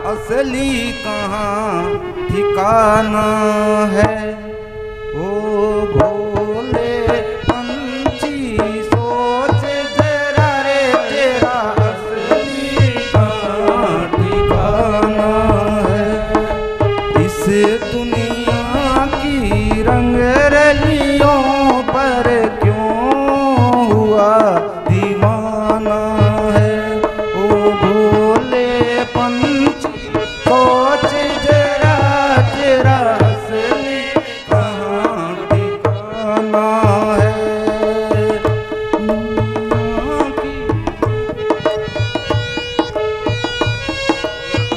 असली कहाँ ठिकाना है। ओ भोले पंछी सोचे जरा रे, तेरा असली कहाँ ठिकाना है। इस दुनिया की रंग रलियों पर क्यों हुआ दीवाना है। ओ भोले पंछी सोच जरा, तेरा असली कहाँ ठिकाना है।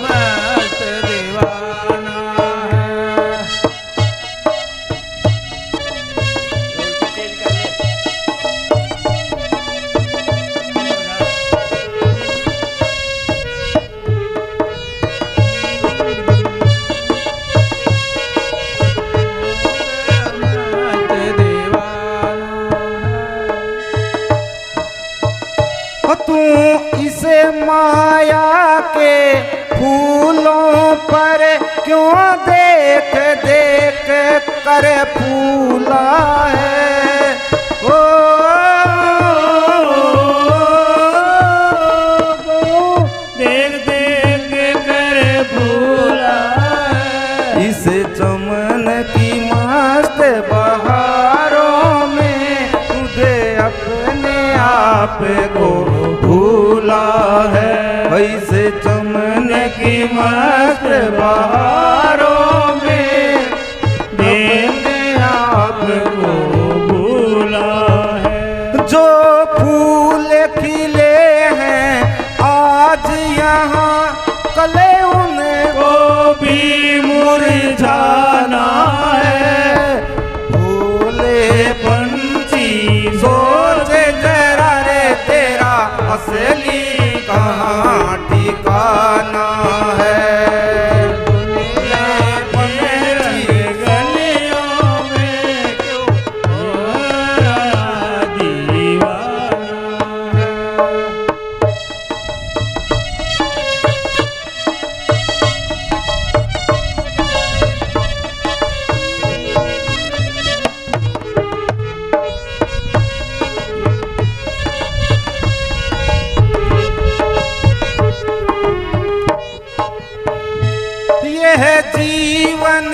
मस्त दीवाना है। मस्त दीवाना हो तू इसे माया के फूलों पर क्यों देख देख कर फूला है। ओ देख देख कर भूला है। इस चमन की मस्त बहारों में तुझे अपने आप को भूला है। ऐसे चमन की मस्त बहारों में अपने आप को भूला है। जो फूल खिले हैं कहाँ कले उनको भी मुरझाना है। भोले पंछी सोच जरा रे तेरा असली कहाँ ठिकाना है। मेरे गलियों में क्यों हो रहा दीवाना है। यह जीवन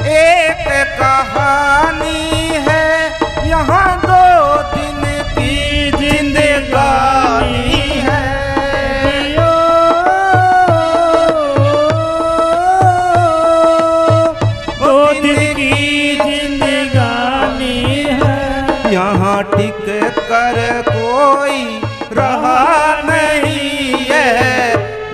एक कहानी है, यहाँ 2 दिन की जिंदगानी है। दो दिन की जिंदगानी है। यहाँ टिक कर कोई रहा नहीं है,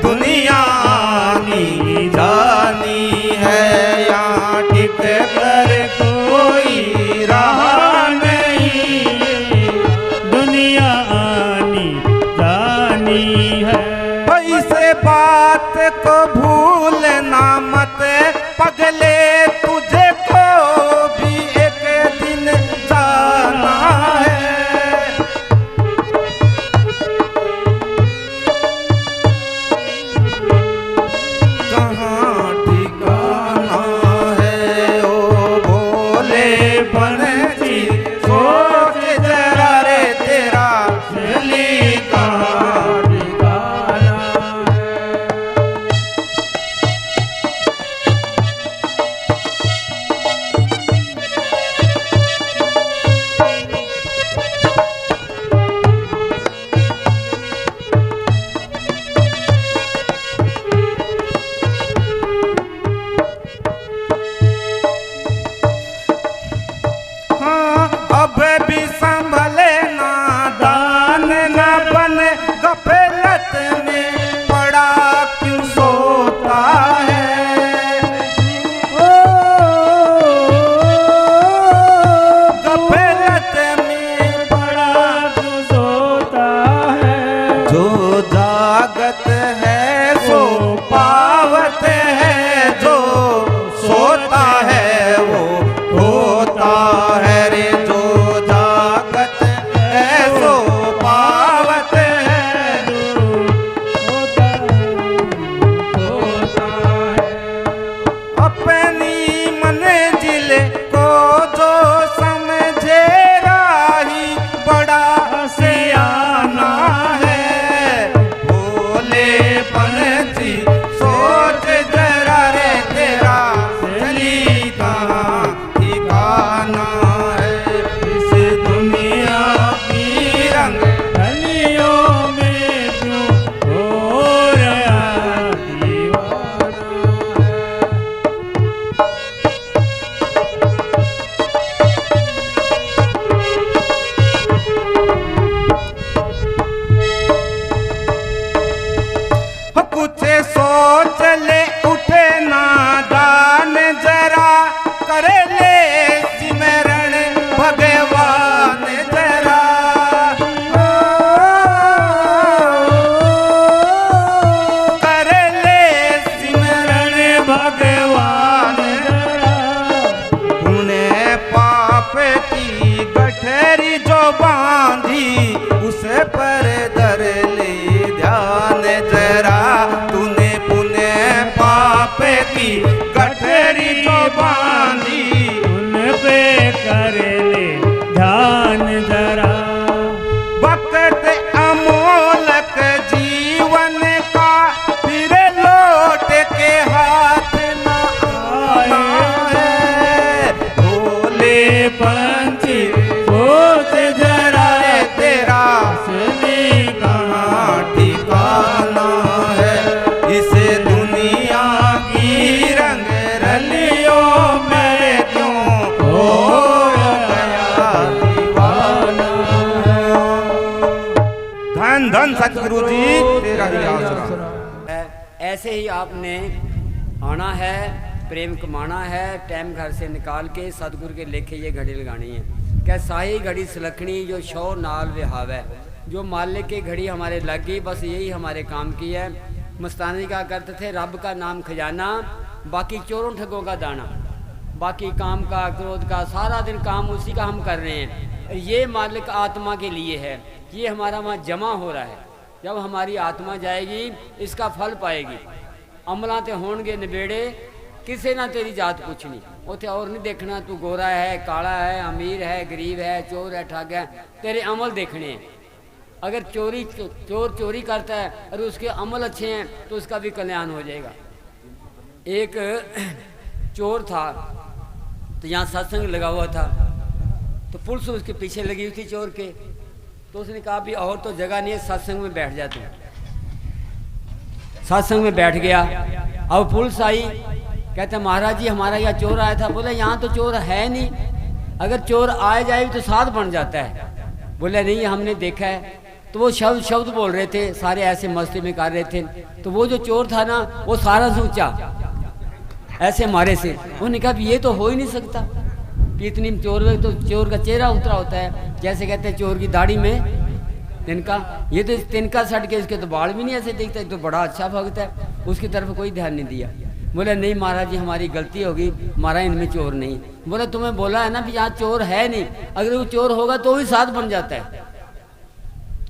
दुनिया आनी जानी है। यहाँ टिक कर कोई रहा नहीं, दुनिया आनी जानी है। ऐसे बात को भूलना मत पगले, तुझे को भी एक दिन जाना है। कहाँ ठिकाना है ओ भोले पंछी, सोच जरा रे तेरा असली कहाँ ठिकाना है। हाँ, अब भी संभले नादान न बन, गफलत में पड़ा क्यों सोता है। गफलत में बड़ा तू सोता है। जो जागत है सो पावत है, जो सोता है वो होता है रे। जो जागत है सो पावत है, अपनी मंजिल को जो समझे राही बड़ा सियाना है। भोले पंछी सोच जरा रे तेरा असली कहाँ ठिकाना है। इस दुनिया की रंग गलियों में क्यों हो रहा दीवाना है। कुछ सोच ले उठे नादान जरा, कर ले सिमरण भगवान जरा। कर ले सिमरण भगवान जरा। तूने पाप की गठरी जो बांधी, उस पर धर ले ध्यान जरा। तूने पुण्य पाप की गठरी जो बांधी, उन पे कर ले ध्यान जरा। वक्त अमोलक जीवन का फिर लौट के हाथ न आना है। भोले पंछी सोच जरा रे तेरा असली कहाँ ठिकाना है। इस दुनिया की रंग रलियों ऐसे ही आपने आना है, प्रेम कमाना है, टाइम घर से निकाल के सतगुरु के लेखे ये घड़ी लगानी है। क्या साही घड़ी सुलखनी जो शौ नाल विहावे, जो मालिक की घड़ी हमारे लग गई, बस यही हमारे काम की है। मस्तानी का करते थे रब का नाम खजाना, बाकी चोरों ठगों का दाना, बाकी काम का क्रोध का सारा दिन काम उसी का हम कर रहे हैं। ये मालिक आत्मा के लिए है, ये हमारा वहाँ जमा हो रहा है। जब हमारी आत्मा जाएगी इसका फल पाएगी। अमला ते होणगे निबेड़े, किसी ना तेरी जात पूछनी, उथे और नहीं देखना तू गोरा है, काला है, अमीर है, गरीब है, चोर है, ठग है, तेरे अमल देखने हैं। अगर चोर चोरी करता है और उसके अमल अच्छे हैं तो उसका भी कल्याण हो जाएगा। एक चोर था तो यहाँ सत्संग लगा हुआ था, तो पुलिस उसके पीछे लगी हुई थी चोर के। तो उसने कहा भी और तो जगह नहीं है, सत्संग में बैठ जाते हैं। सत्संग में बैठ गया। अब पुलिस आई, कहते महाराज जी हमारा यहाँ चोर आया था। बोले यहाँ तो चोर है नहीं, अगर चोर आ जाए तो साथ बन जाता है। बोले नहीं हमने देखा है। तो वो शब्द बोल रहे थे, सारे ऐसे मस्ती में कर रहे थे। तो वो जो चोर था ना वो सारा सोचा ऐसे मारे से। उन्होंने कहा ये तो हो ही नहीं सकता कि इतनी चोर में तो चोर का चेहरा उतरा होता है, जैसे कहते हैं चोर की दाढ़ी में तिनका, ये तो तिनका सट के इसके तो बाल भी नहीं ऐसे दिखता, तो बड़ा अच्छा भक्त है। उसकी तरफ कोई ध्यान नहीं दिया। बोले नहीं महाराज जी हमारी गलती होगी, हमारा इनमें चोर नहीं। बोले तुम्हें बोला है ना भी यहाँ चोर है नहीं, अगर वो चोर होगा तो भी साथ बन जाता है।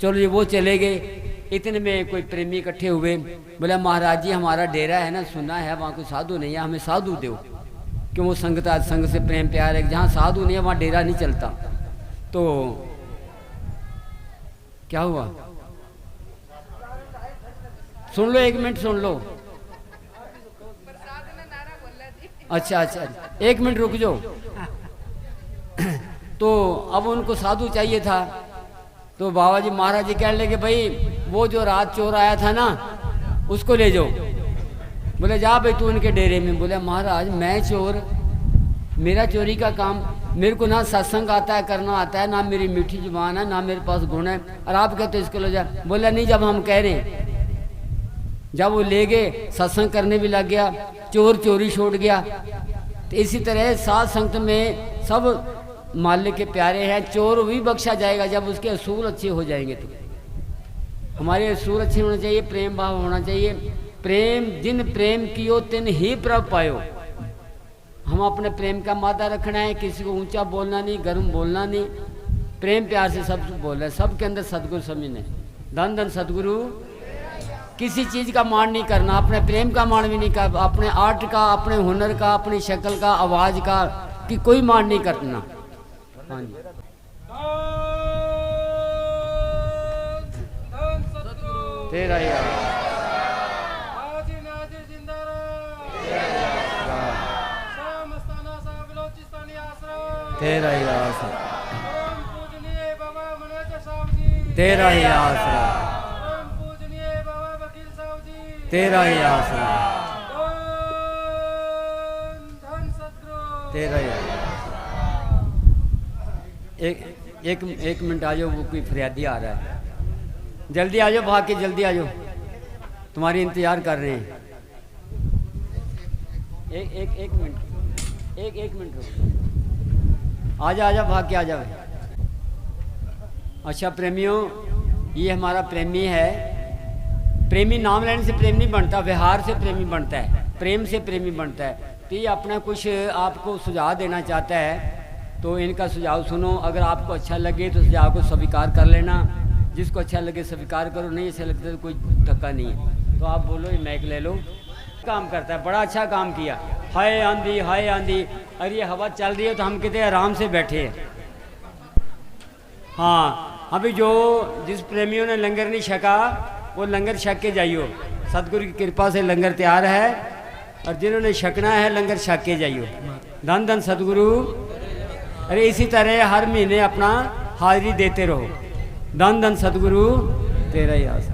चलो जी वो चले गए। इतने में कोई प्रेमी इकट्ठे हुए। बोले महाराज जी हमारा डेरा है ना, सुना है वहाँ कोई साधु नहीं है, हमें साधु दो। क्यों वो संगता संग से प्रेम प्यार है, जहाँ साधु नहीं है वहाँ डेरा नहीं चलता। तो क्या हुआ, सुन लो, 1 मिनट सुन लो। अच्छा, 1 मिनट रुक जाओ। तो अब उनको साधु चाहिए था। तो बाबा जी महाराज जी कहने लगे भाई वो जो रात चोर आया था ना उसको ले जाओ। बोले जा भाई तू उनके डेरे में। बोले महाराज मैं चोर, मेरा चोरी का काम, मेरे को ना सत्संग आता है करना आता है, ना मेरी मीठी जुबान है, ना मेरे पास गुण है, और आप कहते इसको ले जा। बोले नहीं जब हम कह रहे हैं। जब वो ले गए सत्संग करने भी लग गया, चोर चोरी छोड़ गया। तो इसी तरह साध संगत में सब मालिक के प्यारे हैं। चोर भी बख्शा जाएगा जब उसके असूल अच्छे हो जाएंगे। तो हमारे असूल अच्छे होने चाहिए, प्रेम भाव होना चाहिए। प्रेम जिन प्रेम कियो तिन ही प्रभ पायो। हम अपने प्रेम का मादा रखना है, किसी को ऊंचा बोलना नहीं, गर्म बोलना नहीं, प्रेम प्यार से सब बोलना है। सबके अंदर सदगुरु समझना, धन धन सदगुरु। किसी चीज़ का मान नहीं करना, अपने प्रेम का मान भी नहीं करना, अपने आर्ट का, अपने हुनर का, अपनी शक्ल का, आवाज़ का कि कोई मान नहीं करना। हाँ जी। तेरा ही तेरा ही आसरा, तेरा ही आसरा, तेरा ही आसरा, तेरा ही। एक मिनट आ जाओ, वो कोई फरियादी आ रहा है, जल्दी आ जाओ, भाग के जल्दी आ जाओ, तुम्हारी इंतजार कर रहे हैं। एक मिनट, एक मिनट रुको, आजा भाग के आ जाओ। अच्छा प्रेमियों, ये हमारा प्रेमी है। प्रेमी नाम लेने से प्रेम नहीं बनता, व्यवहार से प्रेमी बनता है, प्रेम से प्रेमी बनता है। तो ये अपना कुछ आपको सुझाव देना चाहता है, तो इनका सुझाव सुनो। अगर आपको अच्छा लगे तो सुझाव को स्वीकार कर लेना, जिसको अच्छा लगे स्वीकार करो, नहीं अच्छा लगता तो कोई धक्का नहीं है। तो आप बोलो, ये माइक ले लो। काम करता है, बड़ा अच्छा काम किया। हाय आंधी, हाय आंधी, अरे ये हवा चल रही है तो हम कितने आराम से बैठे हैं। हाँ, अभी जो जिस प्रेमियों ने लंगर नहीं छका वो लंगर छक के जाइयो, सतगुरु की कृपा से लंगर तैयार है, और जिन्होंने छकना है लंगर छक के जाइयो। धन धन सतगुरु। अरे इसी तरह हर महीने अपना हाजिरी देते रहो। धन धन सतगुरु, तेरा ही आस।